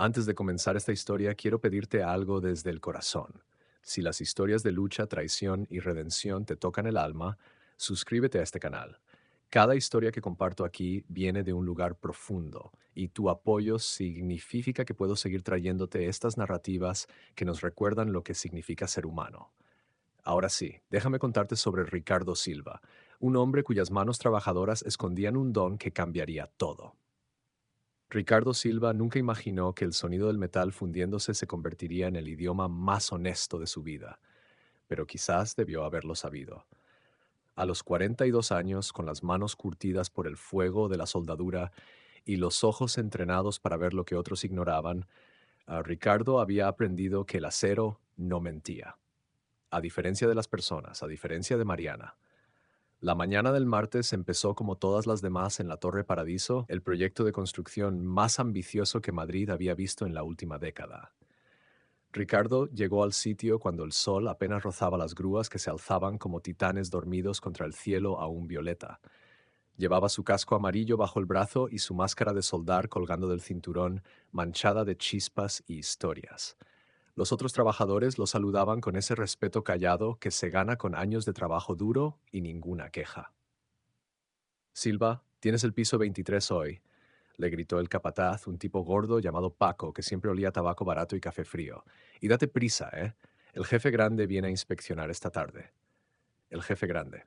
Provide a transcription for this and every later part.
Antes de comenzar esta historia, quiero pedirte algo desde el corazón. Si las historias de lucha, traición y redención te tocan el alma, suscríbete a este canal. Cada historia que comparto aquí viene de un lugar profundo y tu apoyo significa que puedo seguir trayéndote estas narrativas que nos recuerdan lo que significa ser humano. Ahora sí, déjame contarte sobre Ricardo Silva, un hombre cuyas manos trabajadoras escondían un don que cambiaría todo. Ricardo Silva nunca imaginó que el sonido del metal fundiéndose se convertiría en el idioma más honesto de su vida, pero quizás debió haberlo sabido. A los 42 años, con las manos curtidas por el fuego de la soldadura y los ojos entrenados para ver lo que otros ignoraban, Ricardo había aprendido que el acero no mentía. A diferencia de las personas, a diferencia de Mariana, la mañana del martes empezó como todas las demás en la Torre Paradiso, el proyecto de construcción más ambicioso que Madrid había visto en la última década. Ricardo llegó al sitio cuando el sol apenas rozaba las grúas que se alzaban como titanes dormidos contra el cielo aún violeta. Llevaba su casco amarillo bajo el brazo y su máscara de soldar colgando del cinturón, manchada de chispas y historias. Los otros trabajadores lo saludaban con ese respeto callado que se gana con años de trabajo duro y ninguna queja. Silva, tienes el piso 23 hoy, le gritó el capataz, un tipo gordo llamado Paco, que siempre olía a tabaco barato y café frío. Y date prisa, ¿eh? El jefe grande viene a inspeccionar esta tarde. El jefe grande.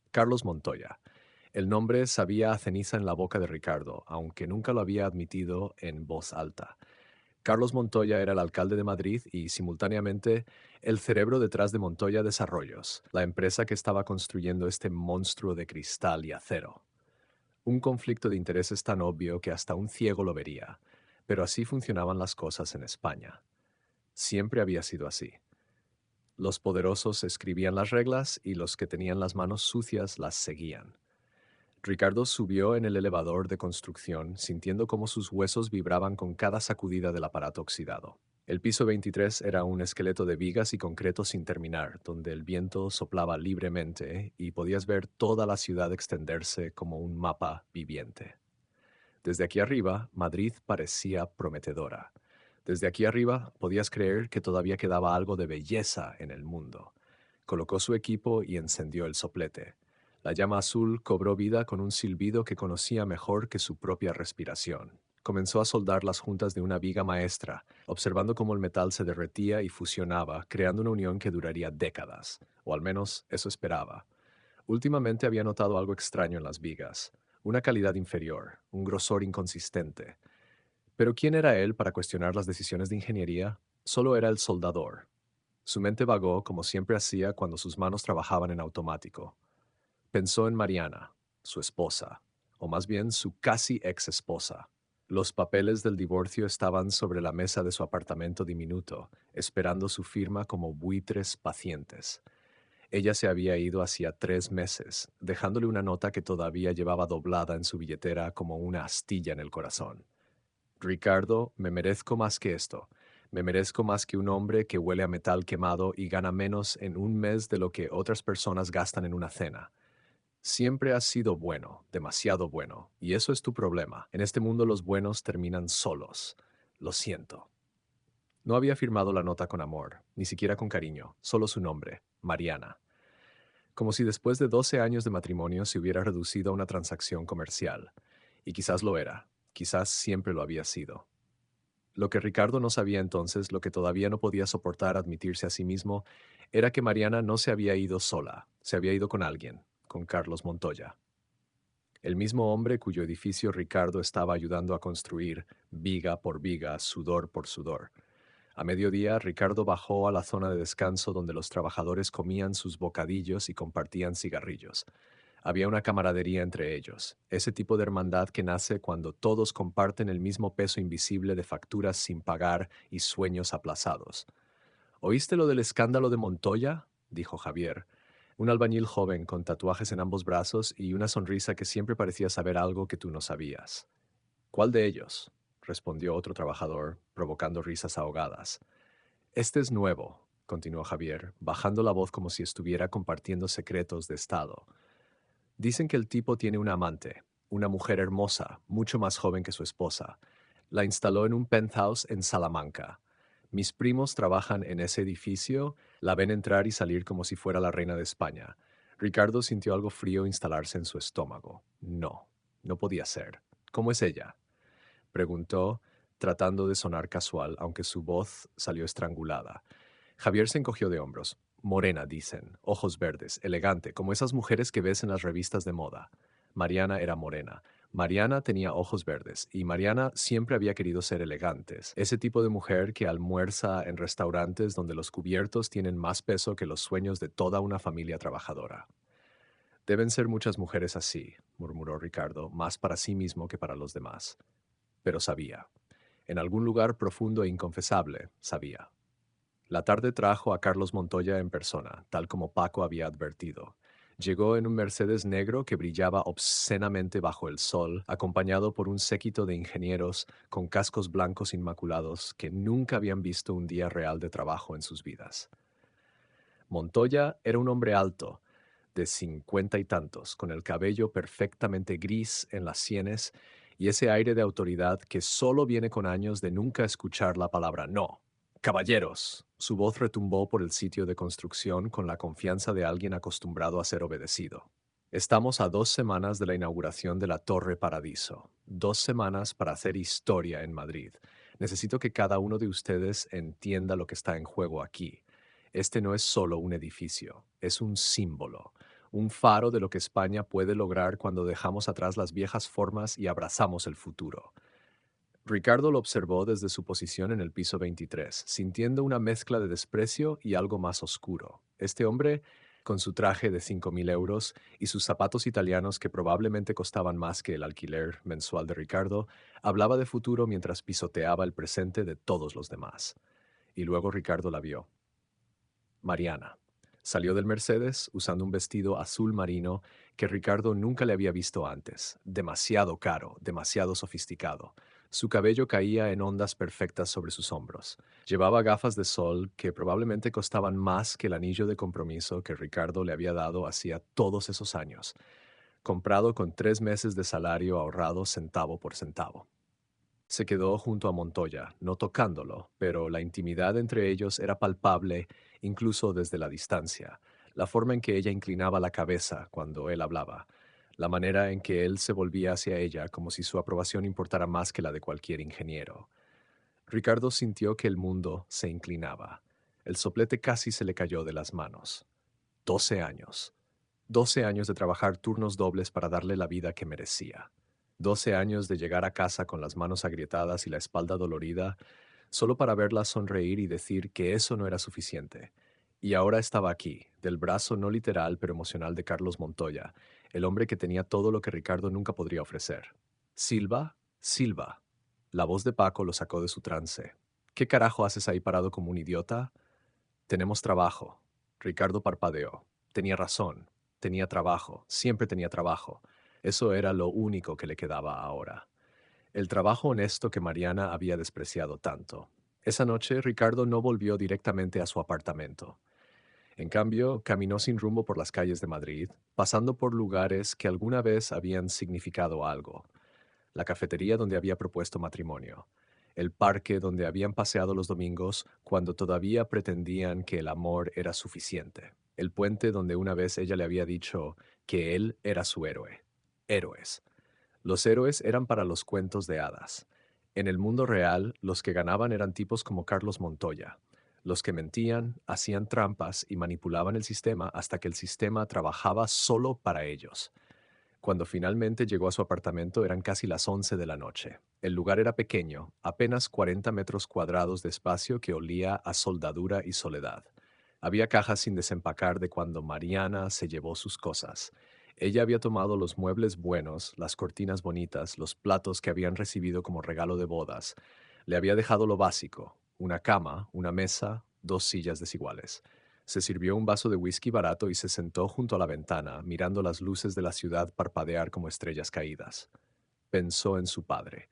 Carlos Montoya. El nombre sabía a ceniza en la boca de Ricardo, aunque nunca lo había admitido en voz alta. Carlos Montoya era el alcalde de Madrid y, simultáneamente, el cerebro detrás de Montoya Desarrollos, la empresa que estaba construyendo este monstruo de cristal y acero. Un conflicto de intereses tan obvio que hasta un ciego lo vería, pero así funcionaban las cosas en España. Siempre había sido así. Los poderosos escribían las reglas y los que tenían las manos sucias las seguían. Ricardo subió en el elevador de construcción, sintiendo cómo sus huesos vibraban con cada sacudida del aparato oxidado. El piso 23 era un esqueleto de vigas y concreto sin terminar, donde el viento soplaba libremente y podías ver toda la ciudad extenderse como un mapa viviente. Desde aquí arriba, Madrid parecía prometedora. Desde aquí arriba podías creer que todavía quedaba algo de belleza en el mundo. Colocó su equipo y encendió el soplete. La llama azul cobró vida con un silbido que conocía mejor que su propia respiración. Comenzó a soldar las juntas de una viga maestra, observando cómo el metal se derretía y fusionaba, creando una unión que duraría décadas, o al menos eso esperaba. Últimamente había notado algo extraño en las vigas, una calidad inferior, un grosor inconsistente. Pero ¿quién era él para cuestionar las decisiones de ingeniería? Solo era el soldador. Su mente vagó como siempre hacía cuando sus manos trabajaban en automático. Pensó en Mariana, su esposa, o más bien su casi ex esposa. Los papeles del divorcio estaban sobre la mesa de su apartamento diminuto, esperando su firma como buitres pacientes. Ella se había ido hacía 3 meses, dejándole una nota que todavía llevaba doblada en su billetera como una astilla en el corazón. Ricardo, me merezco más que esto. Me merezco más que un hombre que huele a metal quemado y gana menos en un mes de lo que otras personas gastan en una cena. Siempre has sido bueno, demasiado bueno, y eso es tu problema. En este mundo los buenos terminan solos. Lo siento. No había firmado la nota con amor, ni siquiera con cariño, solo su nombre, Mariana. Como si después de 12 años de matrimonio se hubiera reducido a una transacción comercial. Y quizás lo era, quizás siempre lo había sido. Lo que Ricardo no sabía entonces, lo que todavía no podía soportar admitirse a sí mismo, era que Mariana no se había ido sola, se había ido con alguien, con Carlos Montoya. El mismo hombre cuyo edificio Ricardo estaba ayudando a construir, viga por viga, sudor por sudor. A mediodía, Ricardo bajó a la zona de descanso donde los trabajadores comían sus bocadillos y compartían cigarrillos. Había una camaradería entre ellos, ese tipo de hermandad que nace cuando todos comparten el mismo peso invisible de facturas sin pagar y sueños aplazados. ¿Oíste lo del escándalo de Montoya?, dijo Javier, un albañil joven con tatuajes en ambos brazos y una sonrisa que siempre parecía saber algo que tú no sabías. ¿Cuál de ellos?, respondió otro trabajador, provocando risas ahogadas. Este es nuevo, continuó Javier, bajando la voz como si estuviera compartiendo secretos de Estado. Dicen que el tipo tiene una amante, una mujer hermosa, mucho más joven que su esposa. La instaló en un penthouse en Salamanca. Mis primos trabajan en ese edificio, la ven entrar y salir como si fuera la reina de España. Ricardo sintió algo frío instalarse en su estómago. No, no podía ser. ¿Cómo es ella? Preguntó, tratando de sonar casual, aunque su voz salió estrangulada. Javier se encogió de hombros. Morena, dicen, ojos verdes, elegante, como esas mujeres que ves en las revistas de moda. Mariana era morena. Mariana tenía ojos verdes, y Mariana siempre había querido ser elegantes, ese tipo de mujer que almuerza en restaurantes donde los cubiertos tienen más peso que los sueños de toda una familia trabajadora. Deben ser muchas mujeres así, murmuró Ricardo, más para sí mismo que para los demás. Pero sabía. En algún lugar profundo e inconfesable, sabía. La tarde trajo a Carlos Montoya en persona, tal como Paco había advertido. Llegó en un Mercedes negro que brillaba obscenamente bajo el sol, acompañado por un séquito de ingenieros con cascos blancos inmaculados que nunca habían visto un día real de trabajo en sus vidas. Montoya era un hombre alto, de 50 y tantos, con el cabello perfectamente gris en las sienes y ese aire de autoridad que solo viene con años de nunca escuchar la palabra no. Caballeros, su voz retumbó por el sitio de construcción con la confianza de alguien acostumbrado a ser obedecido. Estamos a 2 semanas de la inauguración de la Torre Paradiso. 2 semanas para hacer historia en Madrid. Necesito que cada uno de ustedes entienda lo que está en juego aquí. Este no es solo un edificio, es un símbolo, un faro de lo que España puede lograr cuando dejamos atrás las viejas formas y abrazamos el futuro. Ricardo lo observó desde su posición en el piso 23, sintiendo una mezcla de desprecio y algo más oscuro. Este hombre, con su traje de 5.000 euros y sus zapatos italianos que probablemente costaban más que el alquiler mensual de Ricardo, hablaba de futuro mientras pisoteaba el presente de todos los demás. Y luego Ricardo la vio. Mariana. Salió del Mercedes usando un vestido azul marino que Ricardo nunca le había visto antes, demasiado caro, demasiado sofisticado. Su cabello caía en ondas perfectas sobre sus hombros. Llevaba gafas de sol que probablemente costaban más que el anillo de compromiso que Ricardo le había dado hacía todos esos años, comprado con 3 meses de salario ahorrado centavo por centavo. Se quedó junto a Montoya, no tocándolo, pero la intimidad entre ellos era palpable incluso desde la distancia, la forma en que ella inclinaba la cabeza cuando él hablaba, la manera en que él se volvía hacia ella como si su aprobación importara más que la de cualquier ingeniero. Ricardo sintió que el mundo se inclinaba. El soplete casi se le cayó de las manos. 12 años. 12 años de trabajar turnos dobles para darle la vida que merecía. 12 años de llegar a casa con las manos agrietadas y la espalda dolorida, solo para verla sonreír y decir que eso no era suficiente. Y ahora estaba aquí, del brazo no literal pero emocional de Carlos Montoya, el hombre que tenía todo lo que Ricardo nunca podría ofrecer. Silva, Silva. La voz de Paco lo sacó de su trance. ¿Qué carajo haces ahí parado como un idiota? Tenemos trabajo. Ricardo parpadeó. Tenía razón. Tenía trabajo. Siempre tenía trabajo. Eso era lo único que le quedaba ahora. El trabajo honesto que Mariana había despreciado tanto. Esa noche, Ricardo no volvió directamente a su apartamento. En cambio, caminó sin rumbo por las calles de Madrid, pasando por lugares que alguna vez habían significado algo. La cafetería donde había propuesto matrimonio, el parque donde habían paseado los domingos cuando todavía pretendían que el amor era suficiente, el puente donde una vez ella le había dicho que él era su héroe. Héroes. Los héroes eran para los cuentos de hadas. En el mundo real, los que ganaban eran tipos como Carlos Montoya, los que mentían, hacían trampas y manipulaban el sistema hasta que el sistema trabajaba solo para ellos. Cuando finalmente llegó a su apartamento eran casi las 11 de la noche. El lugar era pequeño, apenas 40 metros cuadrados de espacio que olía a soldadura y soledad. Había cajas sin desempacar de cuando Mariana se llevó sus cosas. Ella había tomado los muebles buenos, las cortinas bonitas, los platos que habían recibido como regalo de bodas. Le había dejado lo básico, una cama, una mesa, 2 sillas desiguales. Se sirvió un vaso de whisky barato y se sentó junto a la ventana, mirando las luces de la ciudad parpadear como estrellas caídas. Pensó en su padre.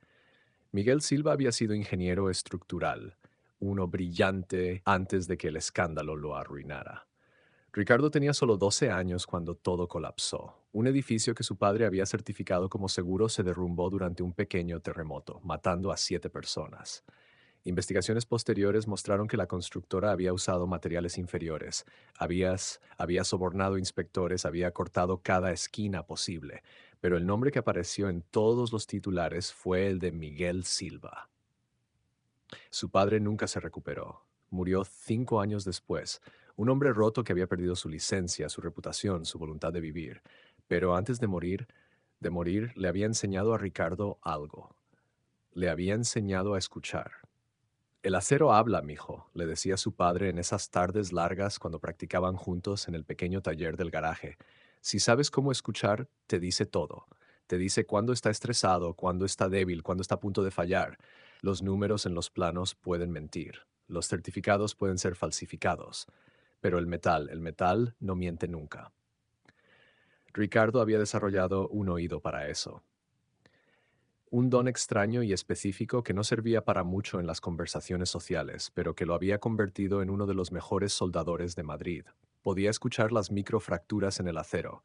Miguel Silva había sido ingeniero estructural, uno brillante antes de que el escándalo lo arruinara. Ricardo tenía solo 12 años cuando todo colapsó. Un edificio que su padre había certificado como seguro se derrumbó durante un pequeño terremoto, matando a 7 personas. Investigaciones posteriores mostraron que la constructora había usado materiales inferiores, había sobornado inspectores, había cortado cada esquina posible, pero el nombre que apareció en todos los titulares fue el de Miguel Silva. Su padre nunca se recuperó. Murió 5 años después, un hombre roto que había perdido su licencia, su reputación, su voluntad de vivir. Pero antes de morir, le había enseñado a Ricardo algo. Le había enseñado a escuchar. El acero habla, mijo, le decía su padre en esas tardes largas cuando practicaban juntos en el pequeño taller del garaje. Si sabes cómo escuchar, te dice todo. Te dice cuándo está estresado, cuándo está débil, cuándo está a punto de fallar. Los números en los planos pueden mentir. Los certificados pueden ser falsificados. Pero el metal no miente nunca. Ricardo había desarrollado un oído para eso. Un don extraño y específico que no servía para mucho en las conversaciones sociales, pero que lo había convertido en uno de los mejores soldadores de Madrid. Podía escuchar las microfracturas en el acero,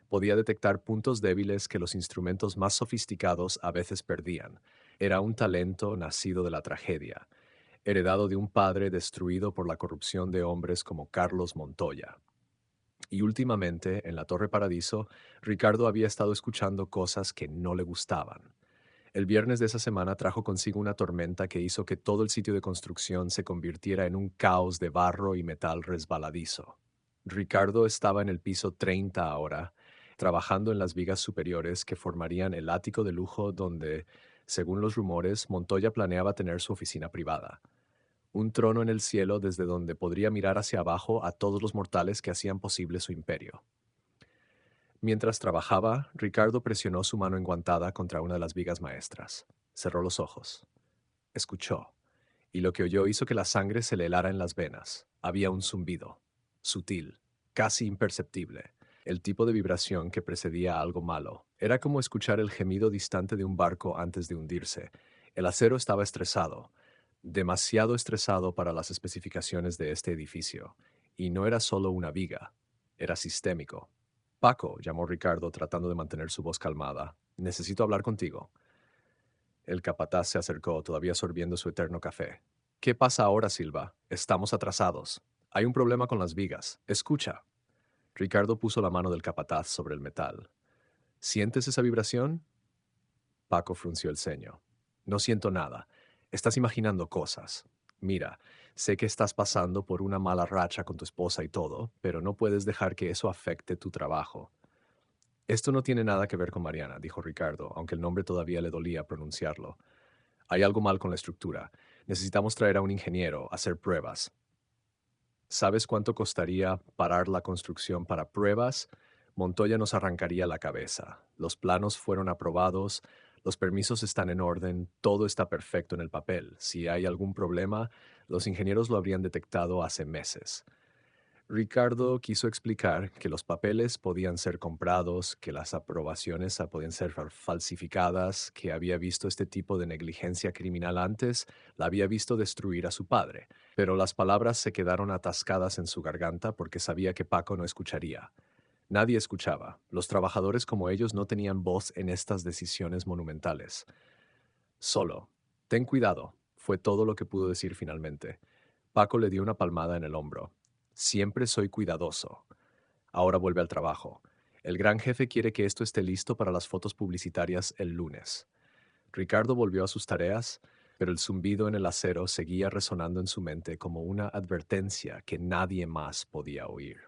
podía detectar puntos débiles que los instrumentos más sofisticados a veces perdían. Era un talento nacido de la tragedia, heredado de un padre destruido por la corrupción de hombres como Carlos Montoya. Y últimamente, en la Torre Paradiso, Ricardo había estado escuchando cosas que no le gustaban. El viernes de esa semana trajo consigo una tormenta que hizo que todo el sitio de construcción se convirtiera en un caos de barro y metal resbaladizo. Ricardo estaba en el piso 30 ahora, trabajando en las vigas superiores que formarían el ático de lujo donde, según los rumores, Montoya planeaba tener su oficina privada. Un trono en el cielo desde donde podría mirar hacia abajo a todos los mortales que hacían posible su imperio. Mientras trabajaba, Ricardo presionó su mano enguantada contra una de las vigas maestras. Cerró los ojos. Escuchó, y lo que oyó hizo que la sangre se le helara en las venas. Había un zumbido, sutil, casi imperceptible, el tipo de vibración que precedía a algo malo. Era como escuchar el gemido distante de un barco antes de hundirse. El acero estaba estresado, demasiado estresado para las especificaciones de este edificio, y no era solo una viga, era sistémico. Paco, llamó Ricardo tratando de mantener su voz calmada. Necesito hablar contigo. El capataz se acercó, todavía sorbiendo su eterno café. ¿Qué pasa ahora, Silva? Estamos atrasados. Hay un problema con las vigas. Escucha. Ricardo puso la mano del capataz sobre el metal. ¿Sientes esa vibración? Paco frunció el ceño. No siento nada. Estás imaginando cosas. Mira, sé que estás pasando por una mala racha con tu esposa y todo, pero no puedes dejar que eso afecte tu trabajo. Esto no tiene nada que ver con Mariana, dijo Ricardo, aunque el nombre todavía le dolía pronunciarlo. Hay algo mal con la estructura. Necesitamos traer a un ingeniero, hacer pruebas. ¿Sabes cuánto costaría parar la construcción para pruebas? Montoya nos arrancaría la cabeza. Los planos fueron aprobados, los permisos están en orden, todo está perfecto en el papel. Si hay algún problema, los ingenieros lo habrían detectado hace meses. Ricardo quiso explicar que los papeles podían ser comprados, que las aprobaciones podían ser falsificadas, que había visto este tipo de negligencia criminal antes, la había visto destruir a su padre, pero las palabras se quedaron atascadas en su garganta porque sabía que Paco no escucharía. Nadie escuchaba. Los trabajadores como ellos no tenían voz en estas decisiones monumentales. Solo. Ten cuidado, fue todo lo que pudo decir finalmente. Paco le dio una palmada en el hombro. Siempre soy cuidadoso. Ahora vuelve al trabajo. El gran jefe quiere que esto esté listo para las fotos publicitarias el lunes. Ricardo volvió a sus tareas, pero el zumbido en el acero seguía resonando en su mente como una advertencia que nadie más podía oír.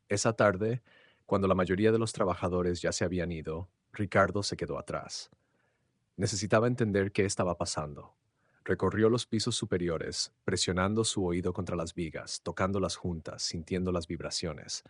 Esa tarde, cuando la mayoría de los trabajadores ya se habían ido, Ricardo se quedó atrás. Necesitaba entender qué estaba pasando. Recorrió los pisos superiores, presionando su oído contra las vigas, tocando las juntas, sintiendo las vibraciones.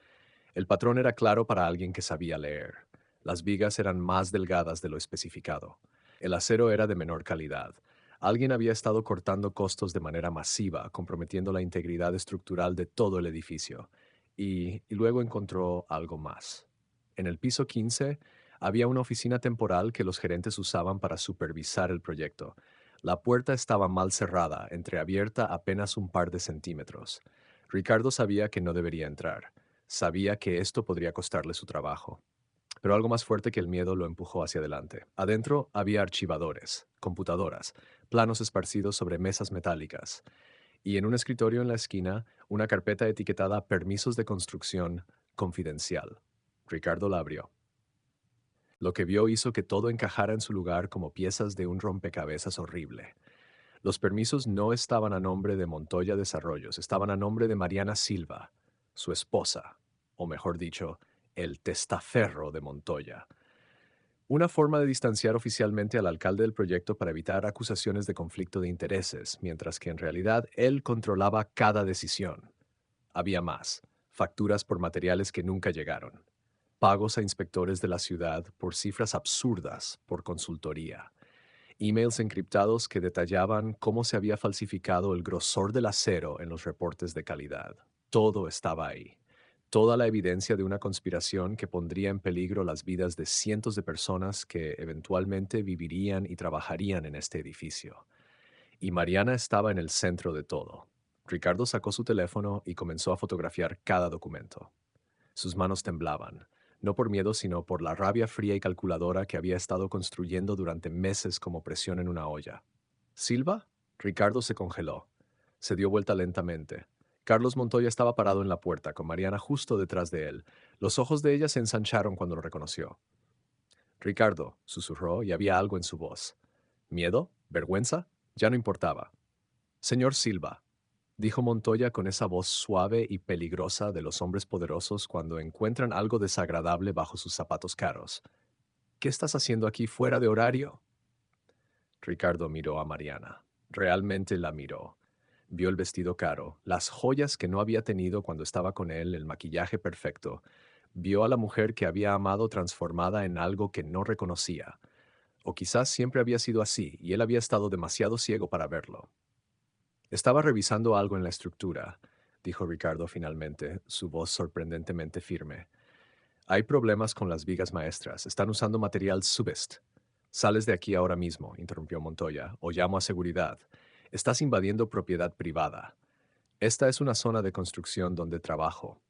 El patrón era claro para alguien que sabía leer. Las vigas eran más delgadas de lo especificado. El acero era de menor calidad. Alguien había estado cortando costos de manera masiva, comprometiendo la integridad estructural de todo el edificio. Y luego encontró algo más. En el piso 15 había una oficina temporal que los gerentes usaban para supervisar el proyecto. La puerta estaba mal cerrada, entreabierta apenas un par de centímetros. Ricardo sabía que no debería entrar. Sabía que esto podría costarle su trabajo. Pero algo más fuerte que el miedo lo empujó hacia adelante. Adentro había archivadores, computadoras, planos esparcidos sobre mesas metálicas, y en un escritorio en la esquina, una carpeta etiquetada Permisos de construcción confidencial. Ricardo la abrió. Lo que vio hizo que todo encajara en su lugar como piezas de un rompecabezas horrible. Los permisos no estaban a nombre de Montoya Desarrollos, estaban a nombre de Mariana Silva, su esposa, o mejor dicho, el testaferro de Montoya. Una forma de distanciar oficialmente al alcalde del proyecto para evitar acusaciones de conflicto de intereses, mientras que en realidad él controlaba cada decisión. Había más, facturas por materiales que nunca llegaron, pagos a inspectores de la ciudad por cifras absurdas por consultoría, emails encriptados que detallaban cómo se había falsificado el grosor del acero en los reportes de calidad. Todo estaba ahí. Toda la evidencia de una conspiración que pondría en peligro las vidas de cientos de personas que eventualmente vivirían y trabajarían en este edificio. Y Mariana estaba en el centro de todo. Ricardo sacó su teléfono y comenzó a fotografiar cada documento. Sus manos temblaban, no por miedo, sino por la rabia fría y calculadora que había estado construyendo durante meses como presión en una olla. ¿Silva? Ricardo se congeló. Se dio vuelta lentamente. Carlos Montoya estaba parado en la puerta, con Mariana justo detrás de él. Los ojos de ella se ensancharon cuando lo reconoció. Ricardo, susurró, y había algo en su voz. ¿Miedo? ¿Vergüenza? Ya no importaba. Señor Silva, dijo Montoya con esa voz suave y peligrosa de los hombres poderosos cuando encuentran algo desagradable bajo sus zapatos caros. ¿Qué estás haciendo aquí fuera de horario? Ricardo miró a Mariana. Realmente la miró. Vio el vestido caro, las joyas que no había tenido cuando estaba con él, el maquillaje perfecto. Vio a la mujer que había amado transformada en algo que no reconocía. O quizás siempre había sido así y él había estado demasiado ciego para verlo. Estaba revisando algo en la estructura, dijo Ricardo finalmente, su voz sorprendentemente firme. Hay problemas con las vigas maestras. Están usando material subest. Sales de aquí ahora mismo, interrumpió Montoya, o llamo a seguridad. Estás invadiendo propiedad privada. Esta es una zona de construcción donde trabajo.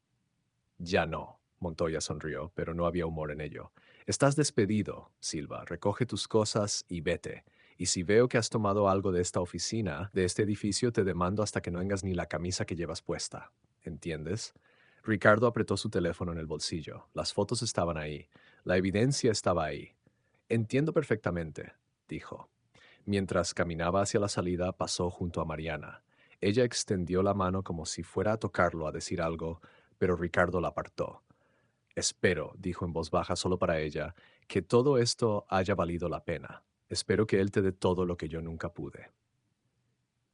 Ya no, Montoya sonrió, pero no había humor en ello. Estás despedido, Silva. Recoge tus cosas y vete. Y si veo que has tomado algo de esta oficina, de este edificio, te demando hasta que no tengas ni la camisa que llevas puesta. ¿Entiendes? Ricardo apretó su teléfono en el bolsillo. Las fotos estaban ahí. La evidencia estaba ahí. Entiendo perfectamente, dijo. Mientras caminaba hacia la salida, pasó junto a Mariana. Ella extendió la mano como si fuera a tocarlo, a decir algo, pero Ricardo la apartó. Espero, dijo en voz baja solo para ella, que todo esto haya valido la pena. Espero que él te dé todo lo que yo nunca pude.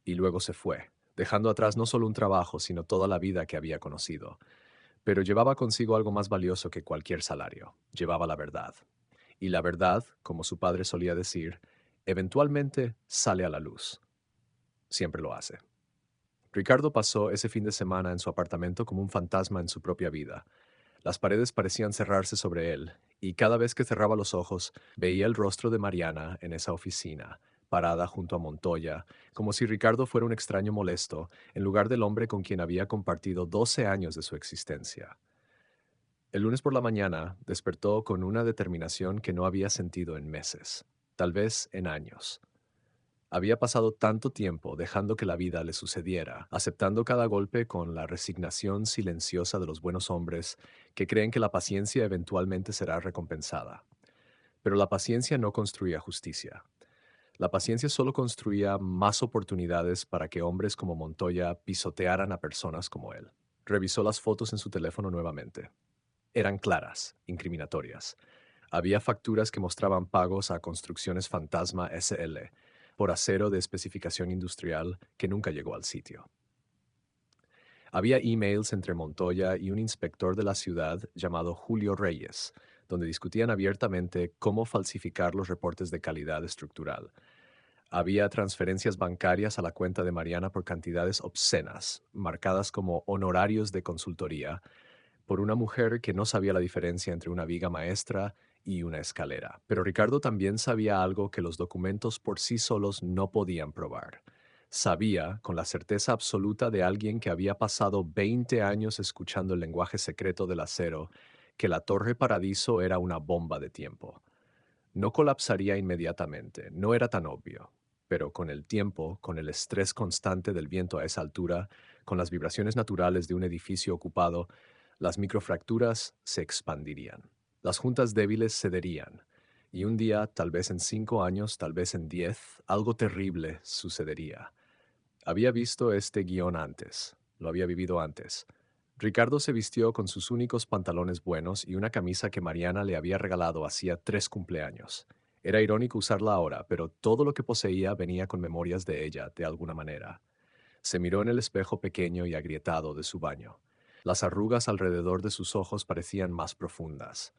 Y luego se fue, dejando atrás no solo un trabajo, sino toda la vida que había conocido. Pero llevaba consigo algo más valioso que cualquier salario. Llevaba la verdad. Y la verdad, como su padre solía decir, eventualmente sale a la luz. Siempre lo hace. Ricardo pasó ese fin de semana en su apartamento como un fantasma en su propia vida. Las paredes parecían cerrarse sobre él, y cada vez que cerraba los ojos veía el rostro de Mariana en esa oficina, parada junto a Montoya, como si Ricardo fuera un extraño molesto, en lugar del hombre con quien había compartido 12 años de su existencia. El lunes por la mañana despertó con una determinación que no había sentido en meses, tal vez en años. Había pasado tanto tiempo dejando que la vida le sucediera, aceptando cada golpe con la resignación silenciosa de los buenos hombres que creen que la paciencia eventualmente será recompensada. Pero la paciencia no construía justicia. La paciencia solo construía más oportunidades para que hombres como Montoya pisotearan a personas como él. Revisó las fotos en su teléfono nuevamente. Eran claras, incriminatorias. Había facturas que mostraban pagos a Construcciones Fantasma SL por acero de especificación industrial que nunca llegó al sitio. Había emails entre Montoya y un inspector de la ciudad llamado Julio Reyes, donde discutían abiertamente cómo falsificar los reportes de calidad estructural. Había transferencias bancarias a la cuenta de Mariana por cantidades obscenas, marcadas como honorarios de consultoría, por una mujer que no sabía la diferencia entre una viga maestra y una escalera. Pero Ricardo también sabía algo que los documentos por sí solos no podían probar. Sabía, con la certeza absoluta de alguien que había pasado 20 años escuchando el lenguaje secreto del acero, que la Torre Paradiso era una bomba de tiempo. No colapsaría inmediatamente, no era tan obvio, pero con el tiempo, con el estrés constante del viento a esa altura, con las vibraciones naturales de un edificio ocupado, las microfracturas se expandirían. Las juntas débiles cederían, y un día, tal vez en 5 años, tal vez en 10, algo terrible sucedería. Había visto este guión antes, lo había vivido antes. Ricardo se vistió con sus únicos pantalones buenos y una camisa que Mariana le había regalado hacía 3 cumpleaños. Era irónico usarla ahora, pero todo lo que poseía venía con memorias de ella, de alguna manera. Se miró en el espejo pequeño y agrietado de su baño. Las arrugas alrededor de sus ojos parecían más profundas.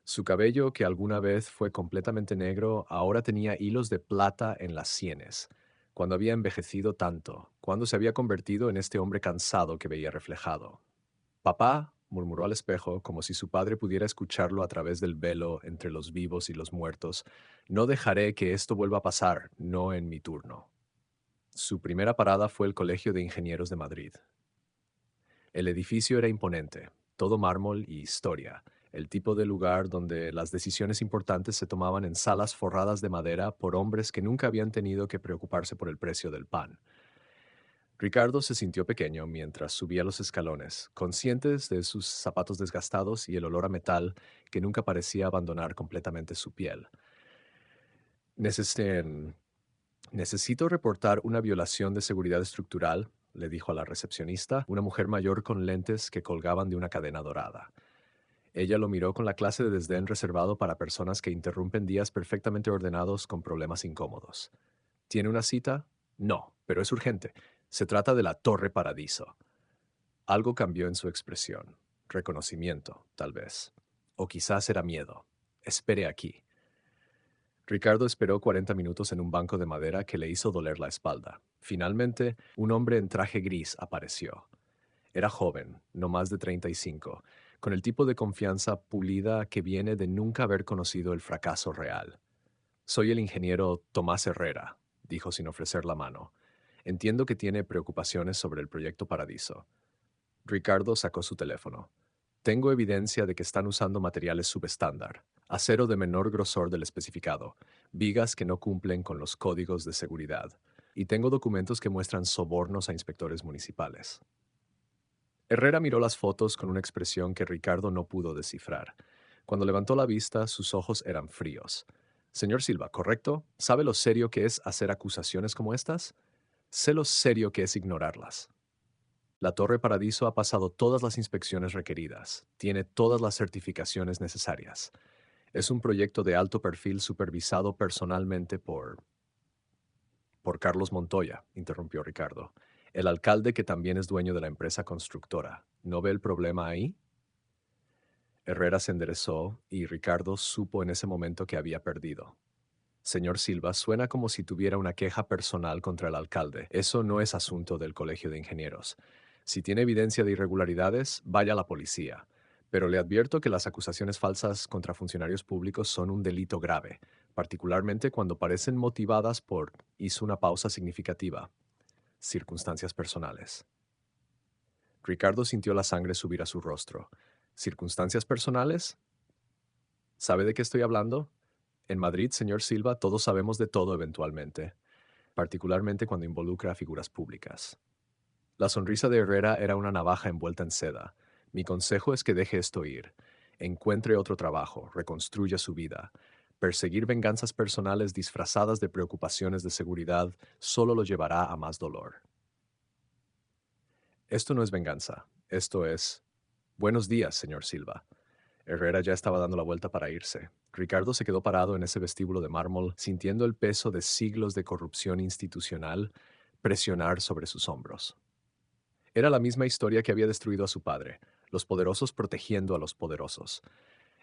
Su cabello, que alguna vez fue completamente negro, ahora tenía hilos de plata en las sienes. Cuando había envejecido tanto, cuando se había convertido en este hombre cansado que veía reflejado. Papá, murmuró al espejo, como si su padre pudiera escucharlo a través del velo entre los vivos y los muertos, no dejaré que esto vuelva a pasar, no en mi turno. Su primera parada fue el Colegio de Ingenieros de Madrid. El edificio era imponente, todo mármol y historia, el tipo de lugar donde las decisiones importantes se tomaban en salas forradas de madera por hombres que nunca habían tenido que preocuparse por el precio del pan. Ricardo se sintió pequeño mientras subía los escalones, conscientes de sus zapatos desgastados y el olor a metal que nunca parecía abandonar completamente su piel. Necesiten Necesito reportar una violación de seguridad estructural, le dijo a la recepcionista, una mujer mayor con lentes que colgaban de una cadena dorada. Ella lo miró con la clase de desdén reservado para personas que interrumpen días perfectamente ordenados con problemas incómodos. ¿Tiene una cita? No, pero es urgente. Se trata de la Torre Paradiso. Algo cambió en su expresión. Reconocimiento, tal vez. O quizás era miedo. Espere aquí. Ricardo esperó 40 minutos en un banco de madera que le hizo doler la espalda. Finalmente, un hombre en traje gris apareció. Era joven, no más de 35, con el tipo de confianza pulida que viene de nunca haber conocido el fracaso real. Soy el ingeniero Tomás Herrera, dijo sin ofrecer la mano. Entiendo que tiene preocupaciones sobre el proyecto Paradiso. Ricardo sacó su teléfono. Tengo evidencia de que están usando materiales subestándar, acero de menor grosor del especificado, vigas que no cumplen con los códigos de seguridad, y tengo documentos que muestran sobornos a inspectores municipales. Herrera miró las fotos con una expresión que Ricardo no pudo descifrar. Cuando levantó la vista, sus ojos eran fríos. Señor Silva, ¿correcto? ¿Sabe lo serio que es hacer acusaciones como estas? Sé lo serio que es ignorarlas. La Torre Paradiso ha pasado todas las inspecciones requeridas, tiene todas las certificaciones necesarias. Es un proyecto de alto perfil supervisado personalmente por Carlos Montoya, interrumpió Ricardo, el alcalde que también es dueño de la empresa constructora. ¿No ve el problema ahí? Herrera se enderezó y Ricardo supo en ese momento que había perdido. Señor Silva, suena como si tuviera una queja personal contra el alcalde. Eso no es asunto del Colegio de Ingenieros. Si tiene evidencia de irregularidades, vaya a la policía. Pero le advierto que las acusaciones falsas contra funcionarios públicos son un delito grave, particularmente cuando parecen motivadas por, hizo una pausa significativa, circunstancias personales. Ricardo sintió la sangre subir a su rostro. ¿Circunstancias personales? ¿Sabe de qué estoy hablando? En Madrid, señor Silva, todos sabemos de todo eventualmente, particularmente cuando involucra a figuras públicas. La sonrisa de Herrera era una navaja envuelta en seda. Mi consejo es que deje esto ir. Encuentre otro trabajo, reconstruya su vida. Perseguir venganzas personales disfrazadas de preocupaciones de seguridad solo lo llevará a más dolor. Esto no es venganza, esto es... Buenos días, señor Silva. Herrera ya estaba dando la vuelta para irse. Ricardo se quedó parado en ese vestíbulo de mármol, sintiendo el peso de siglos de corrupción institucional presionar sobre sus hombros. Era la misma historia que había destruido a su padre, los poderosos protegiendo a los poderosos,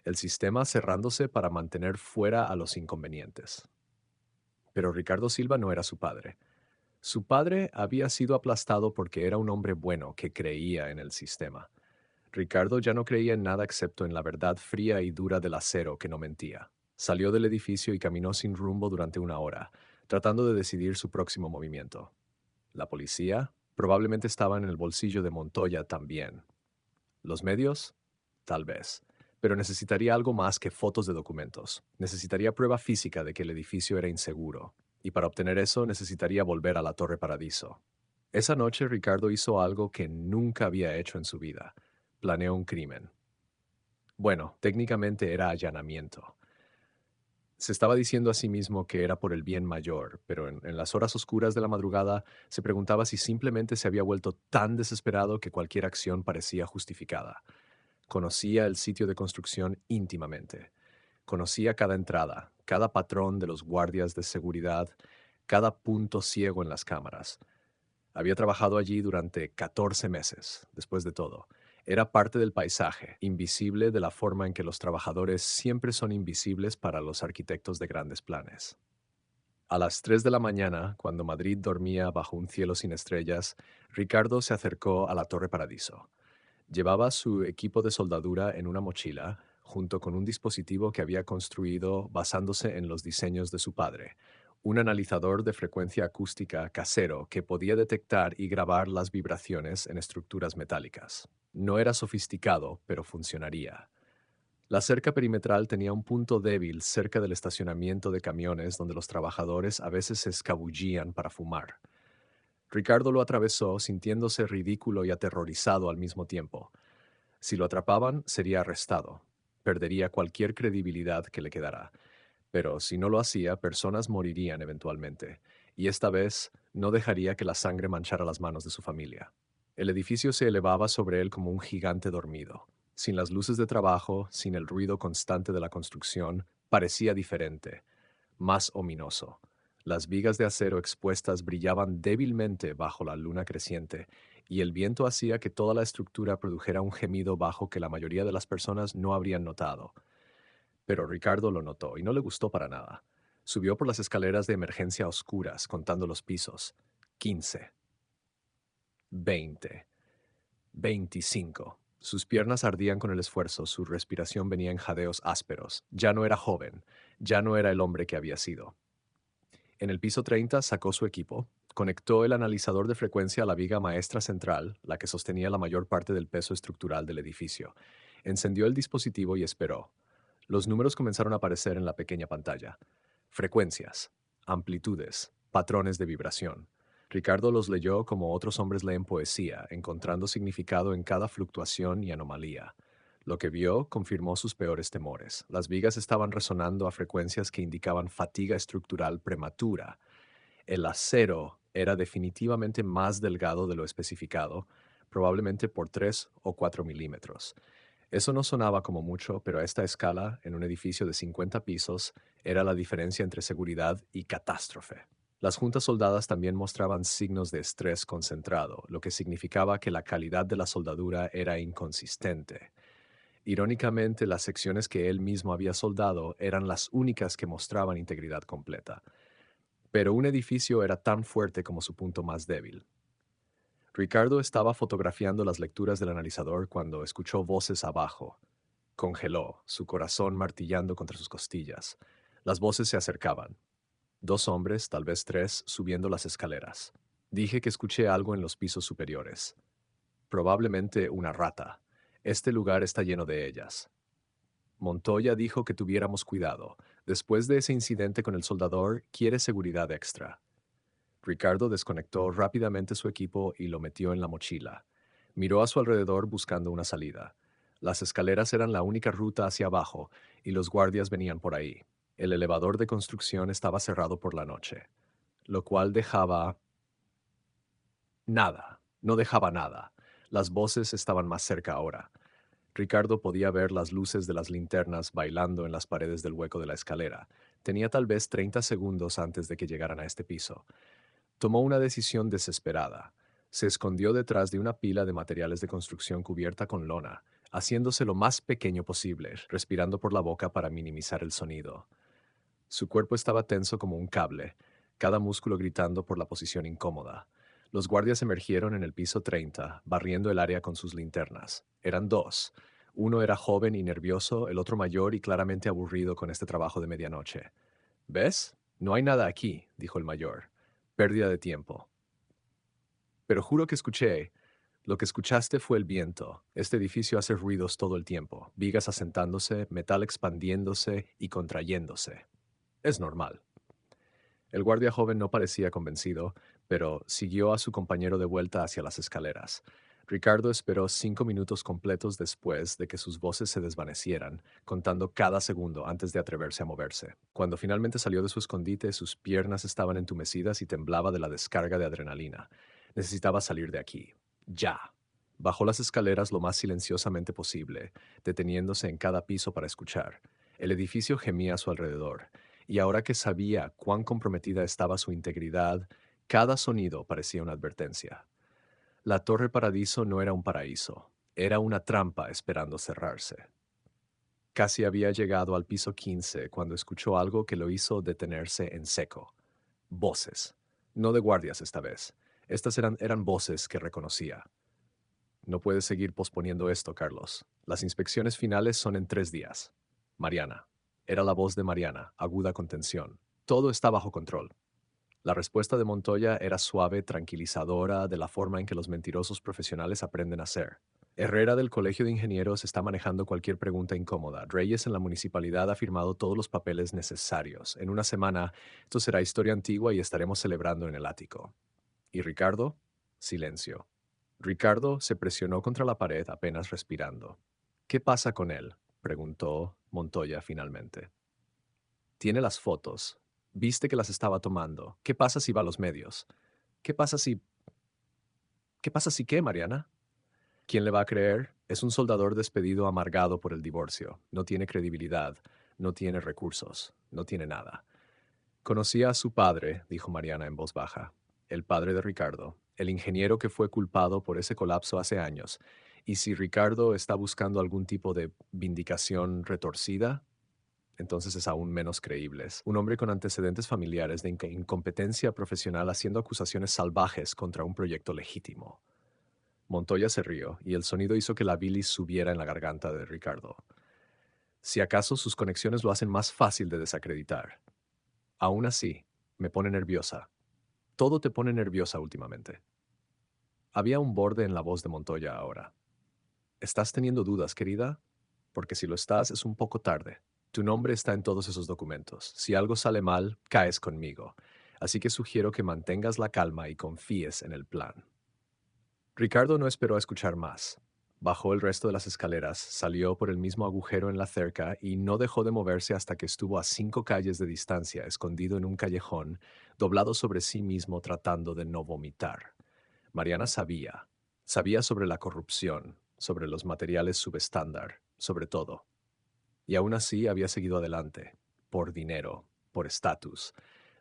el sistema cerrándose para mantener fuera a los inconvenientes. Pero Ricardo Silva no era su padre. Su padre había sido aplastado porque era un hombre bueno que creía en el sistema. Ricardo ya no creía en nada excepto en la verdad fría y dura del acero que no mentía. Salió del edificio y caminó sin rumbo durante una hora, tratando de decidir su próximo movimiento. La policía probablemente estaba en el bolsillo de Montoya también. ¿Los medios? Tal vez. Pero necesitaría algo más que fotos de documentos. Necesitaría prueba física de que el edificio era inseguro. Y para obtener eso necesitaría volver a la Torre Paradiso. Esa noche Ricardo hizo algo que nunca había hecho en su vida. Planeó un crimen. Bueno, técnicamente era allanamiento. Se estaba diciendo a sí mismo que era por el bien mayor, pero en las horas oscuras de la madrugada se preguntaba si simplemente se había vuelto tan desesperado que cualquier acción parecía justificada. Conocía el sitio de construcción íntimamente. Conocía cada entrada, cada patrón de los guardias de seguridad, cada punto ciego en las cámaras. Había trabajado allí durante 14 meses, después de todo. Era parte del paisaje, invisible de la forma en que los trabajadores siempre son invisibles para los arquitectos de grandes planes. A las 3 de la mañana, cuando Madrid dormía bajo un cielo sin estrellas, Ricardo se acercó a la Torre Paradiso. Llevaba su equipo de soldadura en una mochila, junto con un dispositivo que había construido basándose en los diseños de su padre, un analizador de frecuencia acústica casero que podía detectar y grabar las vibraciones en estructuras metálicas. No era sofisticado, pero funcionaría. La cerca perimetral tenía un punto débil cerca del estacionamiento de camiones donde los trabajadores a veces se escabullían para fumar. Ricardo lo atravesó sintiéndose ridículo y aterrorizado al mismo tiempo. Si lo atrapaban, sería arrestado. Perdería cualquier credibilidad que le quedara. Pero si no lo hacía, personas morirían eventualmente. Y esta vez no dejaría que la sangre manchara las manos de su familia. El edificio se elevaba sobre él como un gigante dormido. Sin las luces de trabajo, sin el ruido constante de la construcción, parecía diferente, más ominoso. Las vigas de acero expuestas brillaban débilmente bajo la luna creciente, y el viento hacía que toda la estructura produjera un gemido bajo que la mayoría de las personas no habrían notado. Pero Ricardo lo notó y no le gustó para nada. Subió por las escaleras de emergencia a oscuras, contando los pisos. 15, 20, 25. Sus piernas ardían con el esfuerzo, su respiración venía en jadeos ásperos. Ya no era joven, ya no era el hombre que había sido. En el piso 30 sacó su equipo, conectó el analizador de frecuencia a la viga maestra central, la que sostenía la mayor parte del peso estructural del edificio. Encendió el dispositivo y esperó. Los números comenzaron a aparecer en la pequeña pantalla. Frecuencias, amplitudes, patrones de vibración. Ricardo los leyó como otros hombres leen poesía, encontrando significado en cada fluctuación y anomalía. Lo que vio confirmó sus peores temores. Las vigas estaban resonando a frecuencias que indicaban fatiga estructural prematura. El acero era definitivamente más delgado de lo especificado, probablemente por 3 o 4 milímetros. Eso no sonaba como mucho, pero a esta escala, en un edificio de 50 pisos, era la diferencia entre seguridad y catástrofe. Las juntas soldadas también mostraban signos de estrés concentrado, lo que significaba que la calidad de la soldadura era inconsistente. Irónicamente, las secciones que él mismo había soldado eran las únicas que mostraban integridad completa. Pero un edificio era tan fuerte como su punto más débil. Ricardo estaba fotografiando las lecturas del analizador cuando escuchó voces abajo. Congeló, su corazón martillando contra sus costillas. Las voces se acercaban. 2 hombres, tal vez 3, subiendo las escaleras. Dije que escuché algo en los pisos superiores. Probablemente una rata. Este lugar está lleno de ellas. Montoya dijo que tuviéramos cuidado. Después de ese incidente con el soldador, quiere seguridad extra. Ricardo desconectó rápidamente su equipo y lo metió en la mochila. Miró a su alrededor buscando una salida. Las escaleras eran la única ruta hacia abajo y los guardias venían por ahí. El elevador de construcción estaba cerrado por la noche, lo cual dejaba nada. No dejaba nada. Las voces estaban más cerca ahora. Ricardo podía ver las luces de las linternas bailando en las paredes del hueco de la escalera. Tenía tal vez 30 segundos antes de que llegaran a este piso. Tomó una decisión desesperada. Se escondió detrás de una pila de materiales de construcción cubierta con lona, haciéndose lo más pequeño posible, respirando por la boca para minimizar el sonido. Su cuerpo estaba tenso como un cable, cada músculo gritando por la posición incómoda. Los guardias emergieron en el piso 30, barriendo el área con sus linternas. Eran dos. Uno era joven y nervioso, el otro mayor y claramente aburrido con este trabajo de medianoche. ¿Ves? No hay nada aquí, dijo el mayor. Pérdida de tiempo. Pero juro que escuché. Lo que escuchaste fue el viento. Este edificio hace ruidos todo el tiempo, vigas asentándose, metal expandiéndose y contrayéndose. Es normal. El guardia joven no parecía convencido, pero siguió a su compañero de vuelta hacia las escaleras. Ricardo esperó 5 minutos completos después de que sus voces se desvanecieran, contando cada segundo antes de atreverse a moverse. Cuando finalmente salió de su escondite, sus piernas estaban entumecidas y temblaba de la descarga de adrenalina. Necesitaba salir de aquí. Ya. Bajó las escaleras lo más silenciosamente posible, deteniéndose en cada piso para escuchar. El edificio gemía a su alrededor, y ahora que sabía cuán comprometida estaba su integridad, cada sonido parecía una advertencia. La Torre Paradiso no era un paraíso, era una trampa esperando cerrarse. Casi había llegado al piso 15 cuando escuchó algo que lo hizo detenerse en seco. Voces. No de guardias esta vez. Estas eran voces que reconocía. No puedes seguir posponiendo esto, Carlos. Las inspecciones finales son en 3 días. Mariana. Era la voz de Mariana, aguda con tensión. Todo está bajo control. La respuesta de Montoya era suave, tranquilizadora, de la forma en que los mentirosos profesionales aprenden a ser. Herrera del Colegio de Ingenieros está manejando cualquier pregunta incómoda. Reyes en la municipalidad ha firmado todos los papeles necesarios. En una semana, esto será historia antigua y estaremos celebrando en el ático. ¿Y Ricardo? Silencio. Ricardo se presionó contra la pared apenas respirando. ¿Qué pasa con él?, preguntó Montoya finalmente. Tiene las fotos. Viste que las estaba tomando. ¿Qué pasa si va a los medios? ¿Qué pasa si... ¿Qué pasa si qué, Mariana? ¿Quién le va a creer? Es un soldador despedido amargado por el divorcio. No tiene credibilidad, no tiene recursos, no tiene nada. Conocía a su padre, dijo Mariana en voz baja, el padre de Ricardo, el ingeniero que fue culpado por ese colapso hace años. Y si Ricardo está buscando algún tipo de vindicación retorcida, entonces es aún menos creíble. Un hombre con antecedentes familiares de incompetencia profesional haciendo acusaciones salvajes contra un proyecto legítimo. Montoya se rió, y el sonido hizo que la bilis subiera en la garganta de Ricardo. Si acaso sus conexiones lo hacen más fácil de desacreditar. Aún así, me pone nerviosa. Todo te pone nerviosa últimamente. Había un borde en la voz de Montoya ahora. ¿Estás teniendo dudas, querida? Porque si lo estás, es un poco tarde. Tu nombre está en todos esos documentos. Si algo sale mal, caes conmigo. Así que sugiero que mantengas la calma y confíes en el plan. Ricardo no esperó a escuchar más. Bajó el resto de las escaleras, salió por el mismo agujero en la cerca y no dejó de moverse hasta que estuvo a 5 calles de distancia, escondido en un callejón, doblado sobre sí mismo tratando de no vomitar. Mariana sabía sobre la corrupción, sobre los materiales subestándar, sobre todo. Y aún así había seguido adelante, por dinero, por estatus,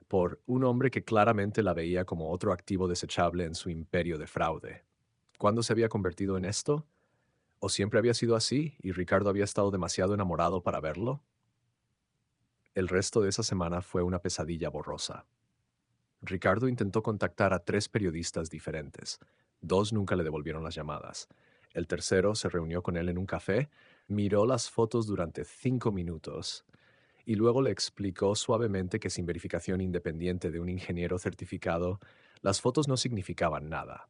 por un hombre que claramente la veía como otro activo desechable en su imperio de fraude. ¿Cuándo se había convertido en esto? ¿O siempre había sido así y Ricardo había estado demasiado enamorado para verlo? El resto de esa semana fue una pesadilla borrosa. Ricardo intentó contactar a 3 periodistas diferentes. 2 nunca le devolvieron las llamadas. El tercero se reunió con él en un café, miró las fotos durante 5 minutos y luego le explicó suavemente que sin verificación independiente de un ingeniero certificado, las fotos no significaban nada.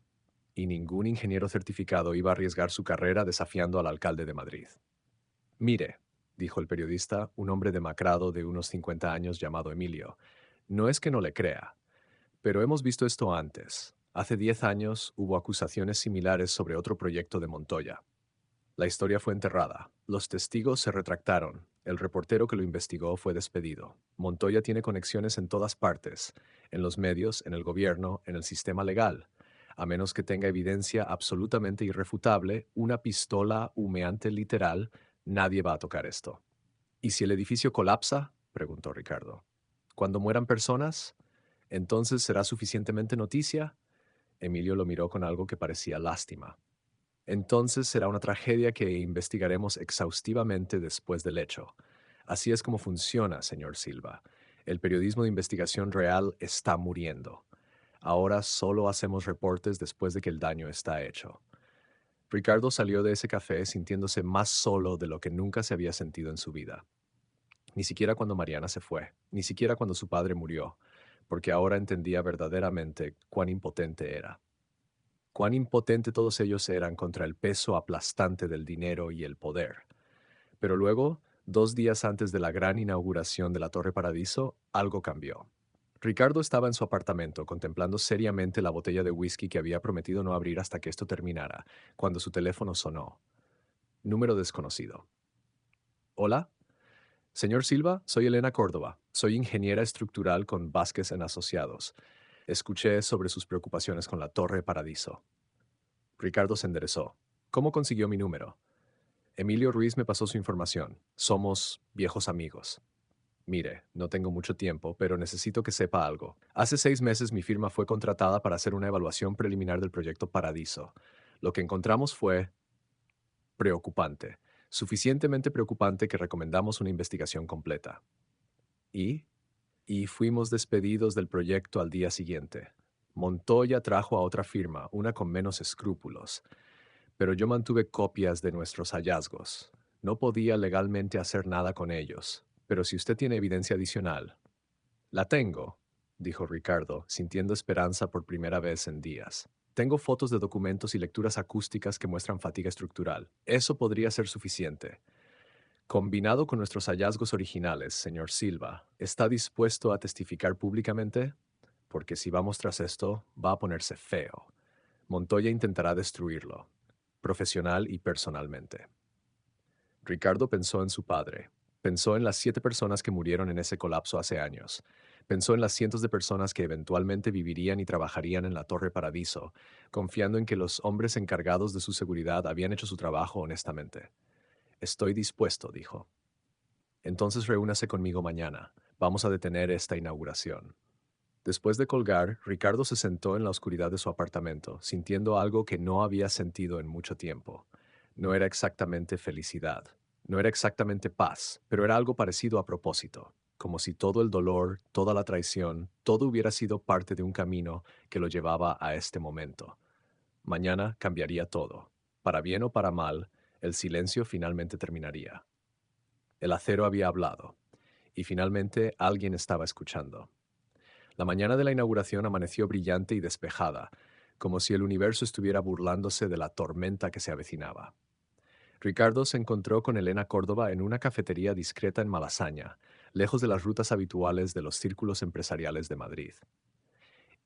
Y ningún ingeniero certificado iba a arriesgar su carrera desafiando al alcalde de Madrid. Mire, dijo el periodista, un hombre demacrado de unos 50 años llamado Emilio, no es que no le crea, pero hemos visto esto antes. Hace 10 años hubo acusaciones similares sobre otro proyecto de Montoya. La historia fue enterrada. Los testigos se retractaron. El reportero que lo investigó fue despedido. Montoya tiene conexiones en todas partes, en los medios, en el gobierno, en el sistema legal. A menos que tenga evidencia absolutamente irrefutable, una pistola humeante literal, nadie va a tocar esto. ¿Y si el edificio colapsa?, preguntó Ricardo. ¿Cuando mueran personas? ¿Entonces será suficientemente noticia? Emilio lo miró con algo que parecía lástima. Entonces será una tragedia que investigaremos exhaustivamente después del hecho. Así es como funciona, señor Silva. El periodismo de investigación real está muriendo. Ahora solo hacemos reportes después de que el daño está hecho. Ricardo salió de ese café sintiéndose más solo de lo que nunca se había sentido en su vida. Ni siquiera cuando Mariana se fue, ni siquiera cuando su padre murió, porque ahora entendía verdaderamente cuán impotente era. cuán impotente todos ellos eran contra el peso aplastante del dinero y el poder. Pero luego, 2 días antes de la gran inauguración de la Torre Paradiso, algo cambió. Ricardo estaba en su apartamento contemplando seriamente la botella de whisky que había prometido no abrir hasta que esto terminara, cuando su teléfono sonó. Número desconocido. Hola, señor Silva, soy Elena Córdoba. Soy ingeniera estructural con Vázquez en Asociados. Escuché sobre sus preocupaciones con la Torre Paradiso. Ricardo se enderezó. ¿Cómo consiguió mi número? Emilio Ruiz me pasó su información. Somos viejos amigos. Mire, no tengo mucho tiempo, pero necesito que sepa algo. Hace 6 meses mi firma fue contratada para hacer una evaluación preliminar del proyecto Paradiso. Lo que encontramos fue preocupante, suficientemente preocupante que recomendamos una investigación completa. ¿Y? Y fuimos despedidos del proyecto al día siguiente. Montoya trajo a otra firma, una con menos escrúpulos, pero yo mantuve copias de nuestros hallazgos. No podía legalmente hacer nada con ellos, pero si usted tiene evidencia adicional. La tengo, dijo Ricardo, sintiendo esperanza por primera vez en días. Tengo fotos de documentos y lecturas acústicas que muestran fatiga estructural. Eso podría ser suficiente. Combinado con nuestros hallazgos originales, señor Silva, ¿está dispuesto a testificar públicamente? Porque si vamos tras esto, va a ponerse feo. Montoya intentará destruirlo, profesional y personalmente. Ricardo pensó en su padre. Pensó en las 7 personas que murieron en ese colapso hace años. Pensó en las cientos de personas que eventualmente vivirían y trabajarían en la Torre Paradiso, confiando en que los hombres encargados de su seguridad habían hecho su trabajo honestamente. Estoy dispuesto, dijo. Entonces reúnase conmigo mañana. Vamos a detener esta inauguración. Después de colgar, Ricardo se sentó en la oscuridad de su apartamento, sintiendo algo que no había sentido en mucho tiempo. No era exactamente felicidad, no era exactamente paz, pero era algo parecido a propósito, como si todo el dolor, toda la traición, todo hubiera sido parte de un camino que lo llevaba a este momento. Mañana cambiaría todo. Para bien o para mal, el silencio finalmente terminaría. El acero había hablado, y finalmente alguien estaba escuchando. La mañana de la inauguración amaneció brillante y despejada, como si el universo estuviera burlándose de la tormenta que se avecinaba. Ricardo se encontró con Elena Córdoba en una cafetería discreta en Malasaña, lejos de las rutas habituales de los círculos empresariales de Madrid.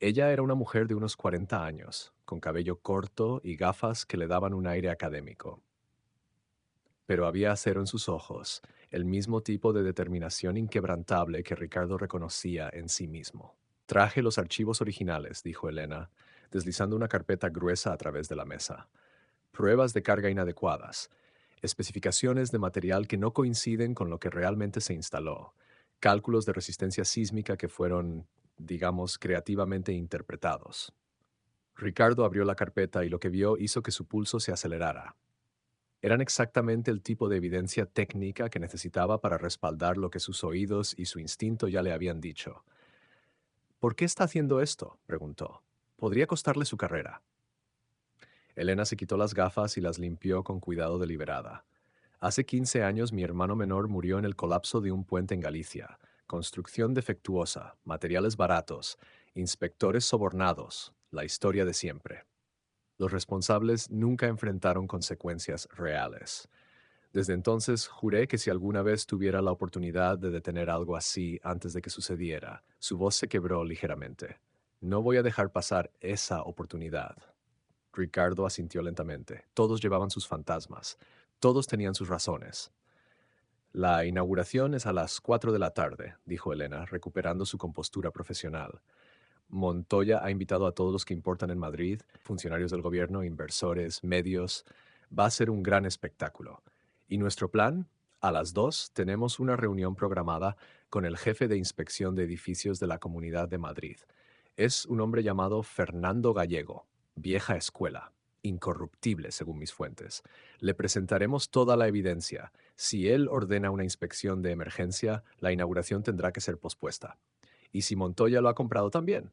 Ella era una mujer de unos 40 años, con cabello corto y gafas que le daban un aire académico. Pero había acero en sus ojos, el mismo tipo de determinación inquebrantable que Ricardo reconocía en sí mismo. Traje los archivos originales, dijo Elena, deslizando una carpeta gruesa a través de la mesa. Pruebas de carga inadecuadas, especificaciones de material que no coinciden con lo que realmente se instaló, cálculos de resistencia sísmica que fueron, digamos, creativamente interpretados. Ricardo abrió la carpeta y lo que vio hizo que su pulso se acelerara. Eran exactamente el tipo de evidencia técnica que necesitaba para respaldar lo que sus oídos y su instinto ya le habían dicho. ¿Por qué está haciendo esto?, preguntó. Podría costarle su carrera. Elena se quitó las gafas y las limpió con cuidado deliberada. Hace 15 años mi hermano menor murió en el colapso de un puente en Galicia. Construcción defectuosa, materiales baratos, inspectores sobornados, la historia de siempre. Los responsables nunca enfrentaron consecuencias reales. Desde entonces juré que si alguna vez tuviera la oportunidad de detener algo así antes de que sucediera, su voz se quebró ligeramente. No voy a dejar pasar esa oportunidad. Ricardo asintió lentamente. Todos llevaban sus fantasmas. Todos tenían sus razones. La inauguración es a las 4 de la tarde, dijo Elena, recuperando su compostura profesional. Montoya ha invitado a todos los que importan en Madrid, funcionarios del gobierno, inversores, medios. Va a ser un gran espectáculo. ¿Y nuestro plan? A las 2 tenemos una reunión programada con el jefe de inspección de edificios de la Comunidad de Madrid. Es un hombre llamado Fernando Gallego, vieja escuela, incorruptible según mis fuentes. Le presentaremos toda la evidencia. Si él ordena una inspección de emergencia, la inauguración tendrá que ser pospuesta. ¿Y si Montoya lo ha comprado también?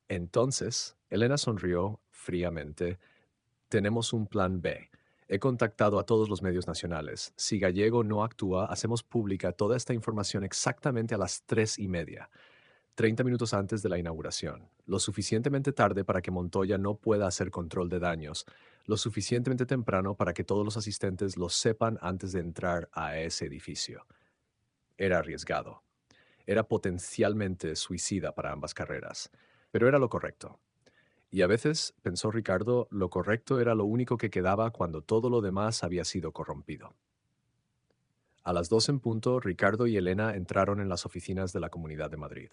Entonces, Elena sonrió fríamente. Tenemos un plan B. He contactado a todos los medios nacionales. Si Gallego no actúa, hacemos pública toda esta información exactamente a las 3:30. 30 minutos antes de la inauguración, lo suficientemente tarde para que Montoya no pueda hacer control de daños, lo suficientemente temprano para que todos los asistentes lo sepan antes de entrar a ese edificio. Era arriesgado. Era potencialmente suicida para ambas carreras, pero era lo correcto. Y a veces, pensó Ricardo, lo correcto era lo único que quedaba cuando todo lo demás había sido corrompido. A las 2 en punto, Ricardo y Elena entraron en las oficinas de la Comunidad de Madrid.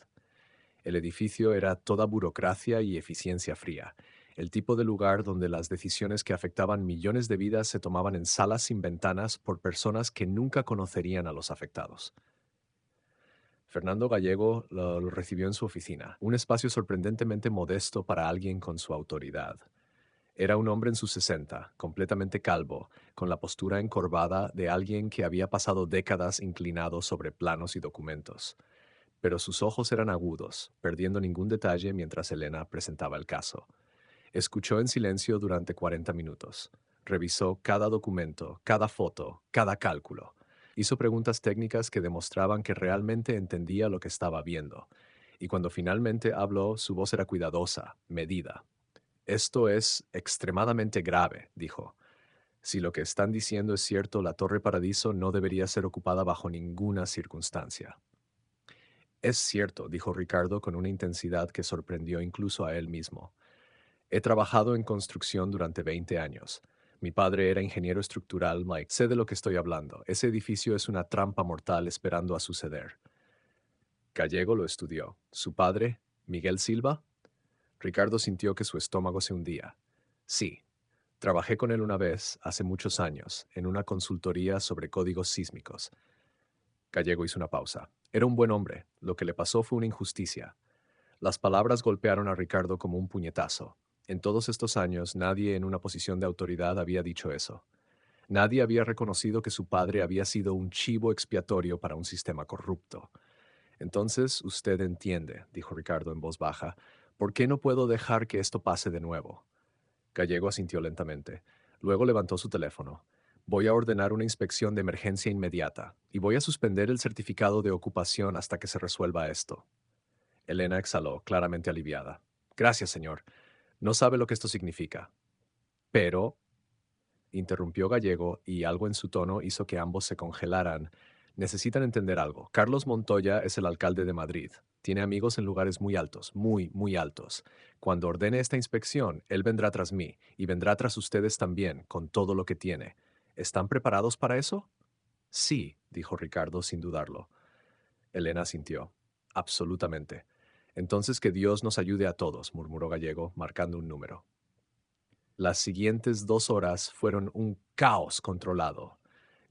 El edificio era toda burocracia y eficiencia fría, el tipo de lugar donde las decisiones que afectaban millones de vidas se tomaban en salas sin ventanas por personas que nunca conocerían a los afectados. Fernando Gallego lo recibió en su oficina, un espacio sorprendentemente modesto para alguien con su autoridad. Era un hombre en sus 60, completamente calvo, con la postura encorvada de alguien que había pasado décadas inclinado sobre planos y documentos. Pero sus ojos eran agudos, perdiendo ningún detalle mientras Elena presentaba el caso. Escuchó en silencio durante 40 minutos. Revisó cada documento, cada foto, cada cálculo. Hizo preguntas técnicas que demostraban que realmente entendía lo que estaba viendo. Y cuando finalmente habló, su voz era cuidadosa, medida. Esto es extremadamente grave, dijo. Si lo que están diciendo es cierto, la Torre Paradiso no debería ser ocupada bajo ninguna circunstancia. Es cierto, dijo Ricardo con una intensidad que sorprendió incluso a él mismo. He trabajado en construcción durante 20 años. Mi padre era ingeniero estructural, Mike. Sé de lo que estoy hablando. Ese edificio es una trampa mortal esperando a suceder. Gallego lo estudió. ¿Su padre, Miguel Silva? Ricardo sintió que su estómago se hundía. Sí, trabajé con él una vez, hace muchos años, en una consultoría sobre códigos sísmicos. Gallego hizo una pausa. Era un buen hombre. Lo que le pasó fue una injusticia. Las palabras golpearon a Ricardo como un puñetazo. En todos estos años, nadie en una posición de autoridad había dicho eso. Nadie había reconocido que su padre había sido un chivo expiatorio para un sistema corrupto. Entonces, usted entiende, dijo Ricardo en voz baja, ¿por qué no puedo dejar que esto pase de nuevo? Gallego asintió lentamente. Luego levantó su teléfono. Voy a ordenar una inspección de emergencia inmediata y voy a suspender el certificado de ocupación hasta que se resuelva esto. Elena exhaló, claramente aliviada. Gracias, señor. No sabe lo que esto significa. Pero, interrumpió Gallego y algo en su tono hizo que ambos se congelaran. Necesitan entender algo. Carlos Montoya es el alcalde de Madrid. Tiene amigos en lugares muy altos, muy, muy altos. Cuando ordene esta inspección, él vendrá tras mí y vendrá tras ustedes también, con todo lo que tiene. ¿Están preparados para eso? Sí, dijo Ricardo sin dudarlo. Elena asintió. Absolutamente. Entonces que Dios nos ayude a todos, murmuró Gallego, marcando un número. Las siguientes 2 horas fueron un caos controlado.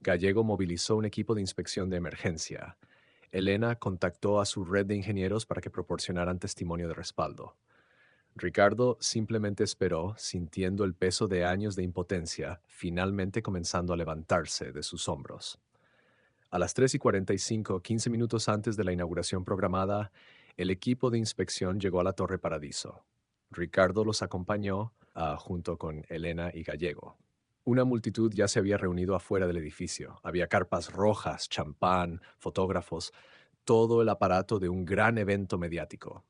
Gallego movilizó un equipo de inspección de emergencia. Elena contactó a su red de ingenieros para que proporcionaran testimonio de respaldo. Ricardo simplemente esperó, sintiendo el peso de años de impotencia, finalmente comenzando a levantarse de sus hombros. A las 3:45, 15 minutos antes de la inauguración programada, el equipo de inspección llegó a la Torre Paradiso. Ricardo los acompañó, junto con Elena y Gallego. Una multitud ya se había reunido afuera del edificio. Había carpas rojas, champán, fotógrafos, todo el aparato de un gran evento mediático.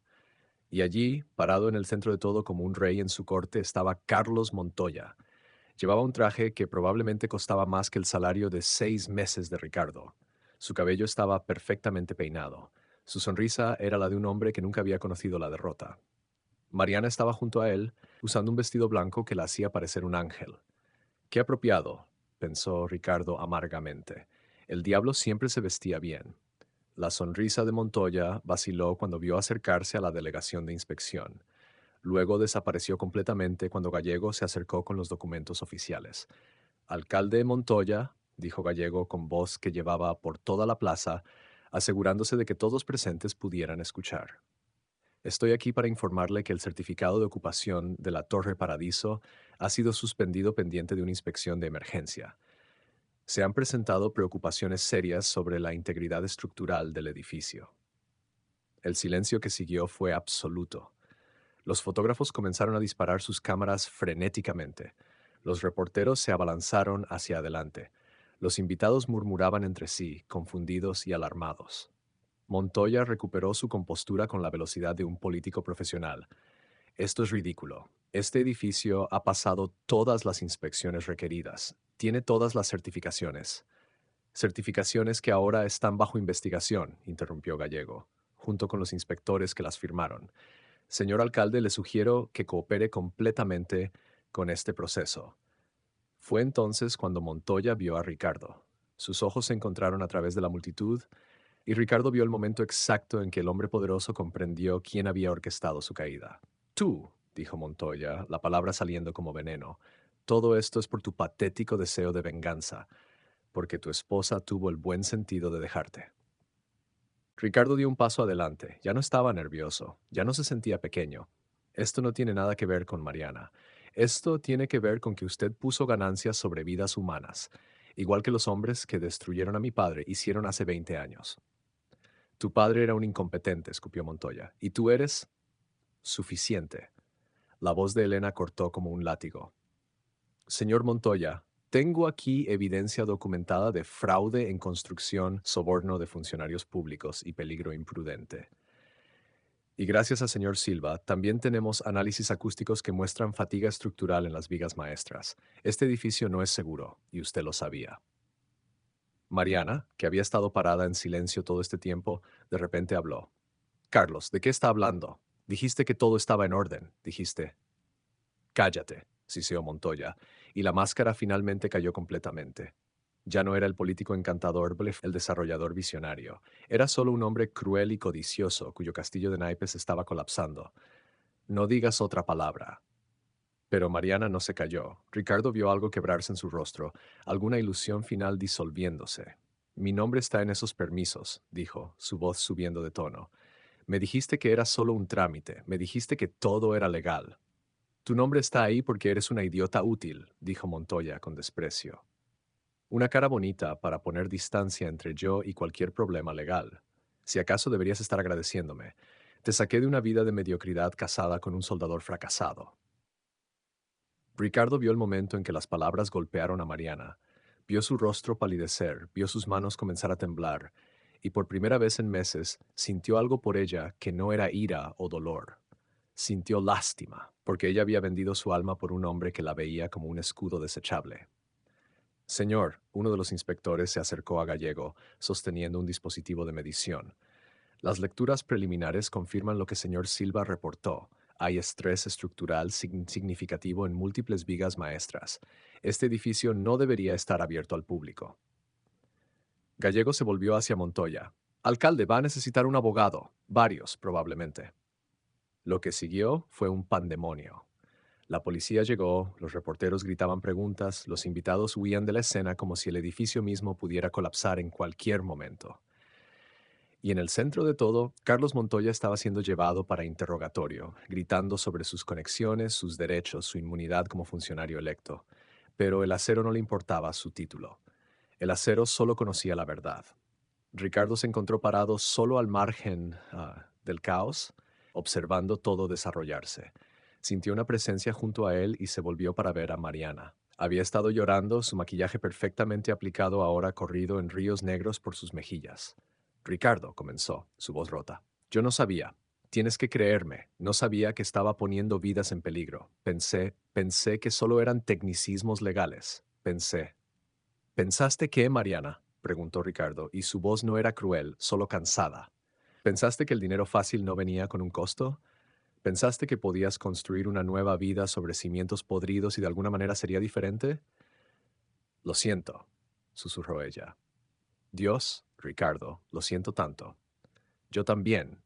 Y allí, parado en el centro de todo como un rey en su corte, estaba Carlos Montoya. Llevaba un traje que probablemente costaba más que el salario de 6 meses de Ricardo. Su cabello estaba perfectamente peinado. Su sonrisa era la de un hombre que nunca había conocido la derrota. Mariana estaba junto a él, usando un vestido blanco que la hacía parecer un ángel. Qué apropiado, pensó Ricardo amargamente. El diablo siempre se vestía bien. La sonrisa de Montoya vaciló cuando vio acercarse a la delegación de inspección. Luego desapareció completamente cuando Gallego se acercó con los documentos oficiales. Alcalde Montoya, dijo Gallego con voz que llevaba por toda la plaza, asegurándose de que todos presentes pudieran escuchar. Estoy aquí para informarle que el certificado de ocupación de la Torre Paradiso ha sido suspendido pendiente de una inspección de emergencia. Se han presentado preocupaciones serias sobre la integridad estructural del edificio. El silencio que siguió fue absoluto. Los fotógrafos comenzaron a disparar sus cámaras frenéticamente. Los reporteros se abalanzaron hacia adelante. Los invitados murmuraban entre sí, confundidos y alarmados. Montoya recuperó su compostura con la velocidad de un político profesional. Esto es ridículo. Este edificio ha pasado todas las inspecciones requeridas. Tiene todas las certificaciones. Certificaciones que ahora están bajo investigación, interrumpió Gallego, junto con los inspectores que las firmaron. Señor alcalde, le sugiero que coopere completamente con este proceso. Fue entonces cuando Montoya vio a Ricardo. Sus ojos se encontraron a través de la multitud y Ricardo vio el momento exacto en que el hombre poderoso comprendió quién había orquestado su caída. Tú, dijo Montoya, la palabra saliendo como veneno, todo esto es por tu patético deseo de venganza, porque tu esposa tuvo el buen sentido de dejarte. Ricardo dio un paso adelante. Ya no estaba nervioso, ya no se sentía pequeño. Esto no tiene nada que ver con Mariana. Esto tiene que ver con que usted puso ganancias sobre vidas humanas, igual que los hombres que destruyeron a mi padre hicieron hace 20 años. Tu padre era un incompetente, escupió Montoya, y tú eres suficiente. La voz de Elena cortó como un látigo. Señor Montoya, tengo aquí evidencia documentada de fraude en construcción, soborno de funcionarios públicos y peligro imprudente. Y gracias al señor Silva, también tenemos análisis acústicos que muestran fatiga estructural en las vigas maestras. Este edificio no es seguro, y usted lo sabía. Mariana, que había estado parada en silencio todo este tiempo, de repente habló. Carlos, ¿de qué está hablando? Dijiste que todo estaba en orden, dijiste. Cállate, siseó Montoya, y la máscara finalmente cayó completamente. Ya no era el político encantador Blef, el desarrollador visionario. Era solo un hombre cruel y codicioso cuyo castillo de naipes estaba colapsando. No digas otra palabra. Pero Mariana no se calló. Ricardo vio algo quebrarse en su rostro, alguna ilusión final disolviéndose. Mi nombre está en esos permisos, dijo, su voz subiendo de tono. Me dijiste que era solo un trámite, me dijiste que todo era legal. Tu nombre está ahí porque eres una idiota útil, dijo Montoya con desprecio. Una cara bonita para poner distancia entre yo y cualquier problema legal. Si acaso deberías estar agradeciéndome. Te saqué de una vida de mediocridad casada con un soldador fracasado. Ricardo vio el momento en que las palabras golpearon a Mariana. Vio su rostro palidecer, vio sus manos comenzar a temblar, y por primera vez en meses sintió algo por ella que no era ira o dolor. Sintió lástima, porque ella había vendido su alma por un hombre que la veía como un escudo desechable. Señor, uno de los inspectores se acercó a Gallego, sosteniendo un dispositivo de medición. Las lecturas preliminares confirman lo que señor Silva reportó. Hay estrés estructural significativo en múltiples vigas maestras. Este edificio no debería estar abierto al público. Gallego se volvió hacia Montoya. Alcalde, va a necesitar un abogado. Varios, probablemente. Lo que siguió fue un pandemonio. La policía llegó, los reporteros gritaban preguntas, los invitados huían de la escena como si el edificio mismo pudiera colapsar en cualquier momento. Y en el centro de todo, Carlos Montoya estaba siendo llevado para interrogatorio, gritando sobre sus conexiones, sus derechos, su inmunidad como funcionario electo. Pero el acero no le importaba su título. El acero solo conocía la verdad. Ricardo se encontró parado solo al margen del caos, observando todo desarrollarse. Sintió una presencia junto a él y se volvió para ver a Mariana. Había estado llorando, su maquillaje perfectamente aplicado ahora corrido en ríos negros por sus mejillas. Ricardo, comenzó, su voz rota. Yo no sabía. Tienes que creerme. No sabía que estaba poniendo vidas en peligro. Pensé que solo eran tecnicismos legales. ¿Pensaste qué, Mariana? Preguntó Ricardo, y su voz no era cruel, solo cansada. ¿Pensaste que el dinero fácil no venía con un costo? ¿Pensaste que podías construir una nueva vida sobre cimientos podridos y de alguna manera sería diferente? Lo siento, susurró ella. Dios, Ricardo, lo siento tanto. Yo también,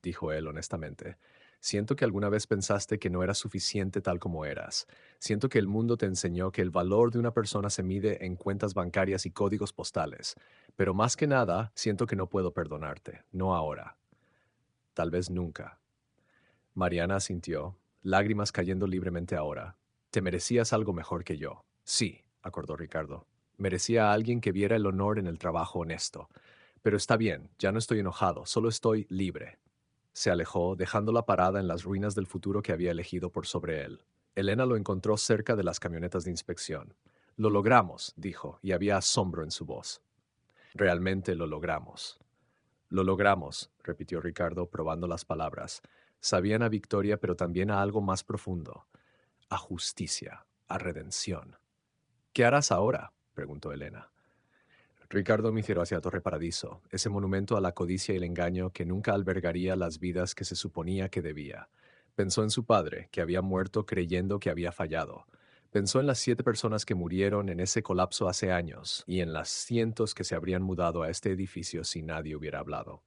dijo él honestamente. Siento que alguna vez pensaste que no eras suficiente tal como eras. Siento que el mundo te enseñó que el valor de una persona se mide en cuentas bancarias y códigos postales. Pero más que nada, siento que no puedo perdonarte. No ahora. Tal vez nunca. Mariana asintió, lágrimas cayendo libremente ahora. Te merecías algo mejor que yo. Sí, acordó Ricardo. Merecía a alguien que viera el honor en el trabajo honesto. Pero está bien, ya no estoy enojado, solo estoy libre. Se alejó, dejándola parada en las ruinas del futuro que había elegido por sobre él. Elena lo encontró cerca de las camionetas de inspección. Lo logramos, dijo, y había asombro en su voz. Realmente lo logramos. Lo logramos, repitió Ricardo, probando las palabras. Sabían a victoria, pero también a algo más profundo, a justicia, a redención. ¿Qué harás ahora? Preguntó Elena. Ricardo miró hacia Torre Paradiso, ese monumento a la codicia y el engaño que nunca albergaría las vidas que se suponía que debía. Pensó en su padre, que había muerto creyendo que había fallado. Pensó en las 7 personas que murieron en ese colapso hace años y en las cientos que se habrían mudado a este edificio si nadie hubiera hablado.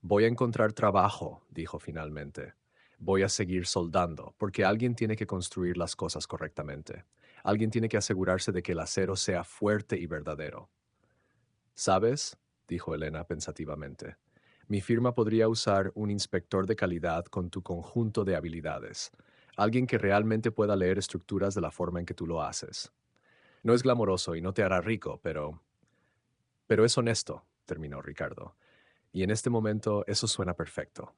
Voy a encontrar trabajo, dijo finalmente. Voy a seguir soldando, porque alguien tiene que construir las cosas correctamente. Alguien tiene que asegurarse de que el acero sea fuerte y verdadero. ¿Sabes? Dijo Elena pensativamente. Mi firma podría usar un inspector de calidad con tu conjunto de habilidades. Alguien que realmente pueda leer estructuras de la forma en que tú lo haces. No es glamoroso y no te hará rico, pero es honesto, terminó Ricardo. Y en este momento eso suena perfecto.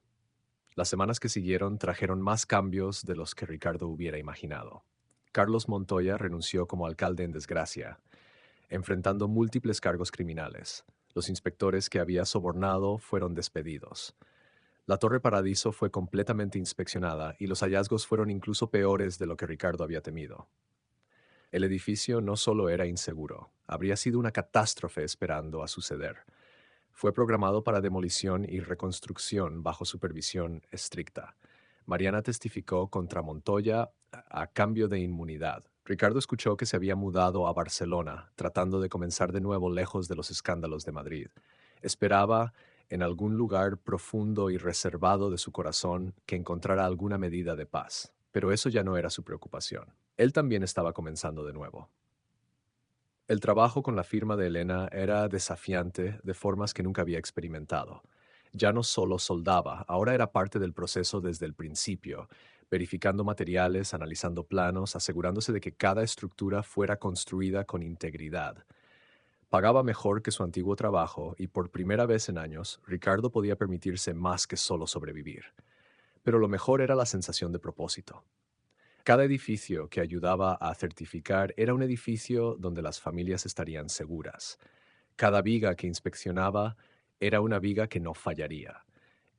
Las semanas que siguieron trajeron más cambios de los que Ricardo hubiera imaginado. Carlos Montoya renunció como alcalde en desgracia, enfrentando múltiples cargos criminales. Los inspectores que había sobornado fueron despedidos. La Torre Paradiso fue completamente inspeccionada y los hallazgos fueron incluso peores de lo que Ricardo había temido. El edificio no solo era inseguro, habría sido una catástrofe esperando a suceder. Fue programado para demolición y reconstrucción bajo supervisión estricta. Mariana testificó contra Montoya a cambio de inmunidad. Ricardo escuchó que se había mudado a Barcelona, tratando de comenzar de nuevo lejos de los escándalos de Madrid. Esperaba, en algún lugar profundo y reservado de su corazón, que encontrara alguna medida de paz. Pero eso ya no era su preocupación. Él también estaba comenzando de nuevo. El trabajo con la firma de Elena era desafiante de formas que nunca había experimentado. Ya no solo soldaba, ahora era parte del proceso desde el principio, verificando materiales, analizando planos, asegurándose de que cada estructura fuera construida con integridad. Pagaba mejor que su antiguo trabajo y por primera vez en años, Ricardo podía permitirse más que solo sobrevivir. Pero lo mejor era la sensación de propósito. Cada edificio que ayudaba a certificar era un edificio donde las familias estarían seguras. Cada viga que inspeccionaba era una viga que no fallaría.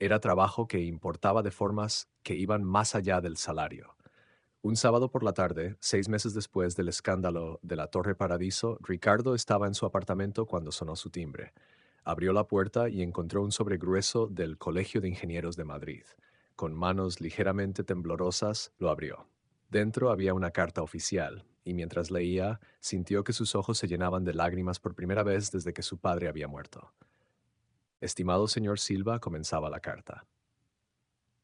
Era trabajo que importaba de formas que iban más allá del salario. Un sábado por la tarde, 6 meses después del escándalo de la Torre Paradiso, Ricardo estaba en su apartamento cuando sonó su timbre. Abrió la puerta y encontró un sobre grueso del Colegio de Ingenieros de Madrid. Con manos ligeramente temblorosas, lo abrió. Dentro había una carta oficial, y mientras leía, sintió que sus ojos se llenaban de lágrimas por primera vez desde que su padre había muerto. Estimado señor Silva, comenzaba la carta.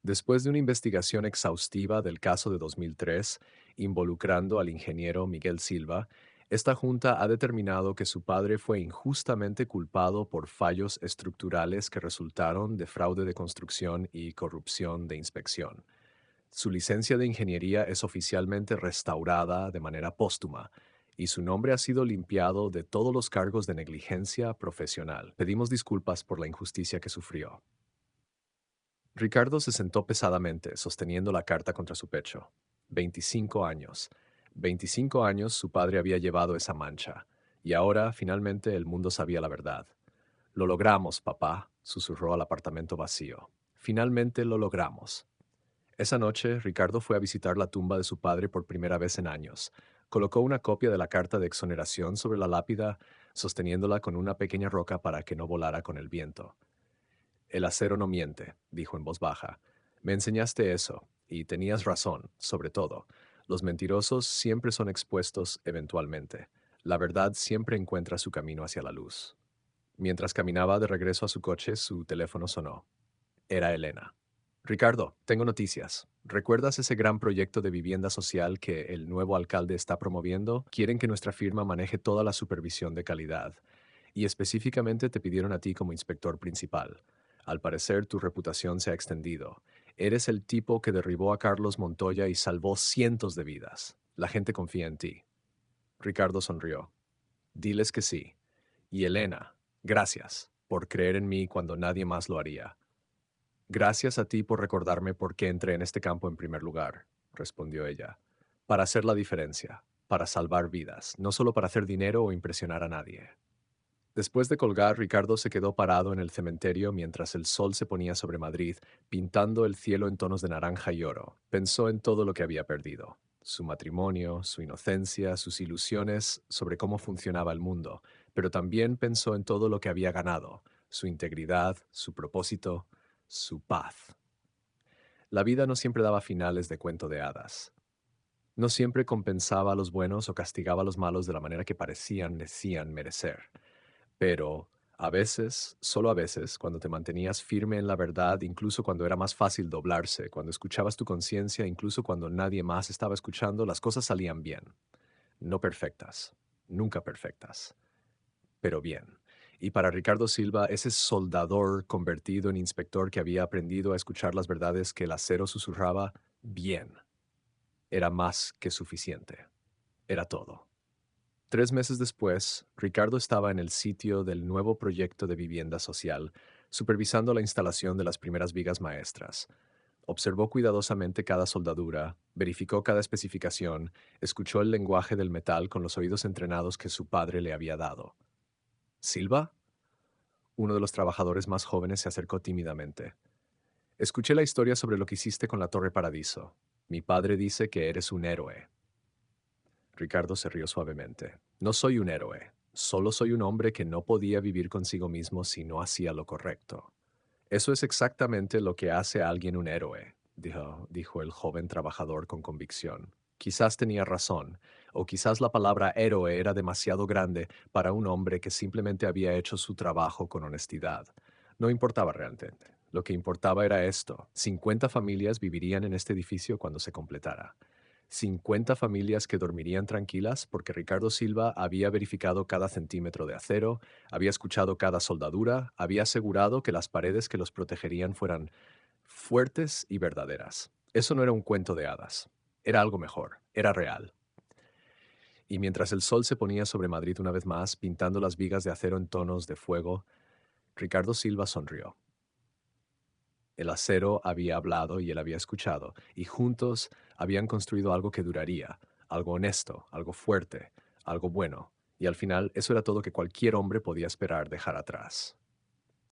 Después de una investigación exhaustiva del caso de 2003, involucrando al ingeniero Miguel Silva, esta junta ha determinado que su padre fue injustamente culpado por fallos estructurales que resultaron de fraude de construcción y corrupción de inspección. Su licencia de ingeniería es oficialmente restaurada de manera póstuma y su nombre ha sido limpiado de todos los cargos de negligencia profesional. Pedimos disculpas por la injusticia que sufrió. Ricardo se sentó pesadamente, sosteniendo la carta contra su pecho. 25 años. 25 años su padre había llevado esa mancha, y ahora, finalmente, el mundo sabía la verdad. Lo logramos, papá, susurró al apartamento vacío. Finalmente lo logramos. Esa noche, Ricardo fue a visitar la tumba de su padre por primera vez en años. Colocó una copia de la carta de exoneración sobre la lápida, sosteniéndola con una pequeña roca para que no volara con el viento. El acero no miente, dijo en voz baja. Me enseñaste eso, y tenías razón, sobre todo. Los mentirosos siempre son expuestos eventualmente. La verdad siempre encuentra su camino hacia la luz. Mientras caminaba de regreso a su coche, su teléfono sonó. Era Elena. Ricardo, tengo noticias. ¿Recuerdas ese gran proyecto de vivienda social que el nuevo alcalde está promoviendo? Quieren que nuestra firma maneje toda la supervisión de calidad. Y específicamente te pidieron a ti como inspector principal. Al parecer, tu reputación se ha extendido. Eres el tipo que derribó a Carlos Montoya y salvó cientos de vidas. La gente confía en ti. Ricardo sonrió. Diles que sí. Y Elena, gracias por creer en mí cuando nadie más lo haría. Gracias a ti por recordarme por qué entré en este campo en primer lugar, respondió ella. Para hacer la diferencia, para salvar vidas, no solo para hacer dinero o impresionar a nadie. Después de colgar, Ricardo se quedó parado en el cementerio mientras el sol se ponía sobre Madrid, pintando el cielo en tonos de naranja y oro. Pensó en todo lo que había perdido. Su matrimonio, su inocencia, sus ilusiones sobre cómo funcionaba el mundo, pero también pensó en todo lo que había ganado, su integridad, su propósito, su paz. La vida no siempre daba finales de cuento de hadas. No siempre compensaba a los buenos o castigaba a los malos de la manera que decían merecer. Pero a veces, solo a veces, cuando te mantenías firme en la verdad, incluso cuando era más fácil doblarse, cuando escuchabas tu conciencia, incluso cuando nadie más estaba escuchando, las cosas salían bien. No perfectas, nunca perfectas, pero bien. Y para Ricardo Silva, ese soldador convertido en inspector que había aprendido a escuchar las verdades que el acero susurraba, bien, era más que suficiente. Era todo. 3 meses después, Ricardo estaba en el sitio del nuevo proyecto de vivienda social, supervisando la instalación de las primeras vigas maestras. Observó cuidadosamente cada soldadura, verificó cada especificación, escuchó el lenguaje del metal con los oídos entrenados que su padre le había dado. ¿Silva? Uno de los trabajadores más jóvenes se acercó tímidamente. Escuché la historia sobre lo que hiciste con la Torre Paradiso. Mi padre dice que eres un héroe. Ricardo se rió suavemente. No soy un héroe, solo soy un hombre que no podía vivir consigo mismo si no hacía lo correcto. Eso es exactamente lo que hace a alguien un héroe, dijo el joven trabajador con convicción. Quizás tenía razón, o quizás la palabra héroe era demasiado grande para un hombre que simplemente había hecho su trabajo con honestidad. No importaba realmente. Lo que importaba era esto. 50 familias vivirían en este edificio cuando se completara. 50 familias que dormirían tranquilas porque Ricardo Silva había verificado cada centímetro de acero, había escuchado cada soldadura, había asegurado que las paredes que los protegerían fueran fuertes y verdaderas. Eso no era un cuento de hadas, era algo mejor, era real. Y mientras el sol se ponía sobre Madrid una vez más, pintando las vigas de acero en tonos de fuego, Ricardo Silva sonrió. El acero había hablado y él había escuchado, y juntos habían construido algo que duraría, algo honesto, algo fuerte, algo bueno, y al final eso era todo que cualquier hombre podía esperar dejar atrás.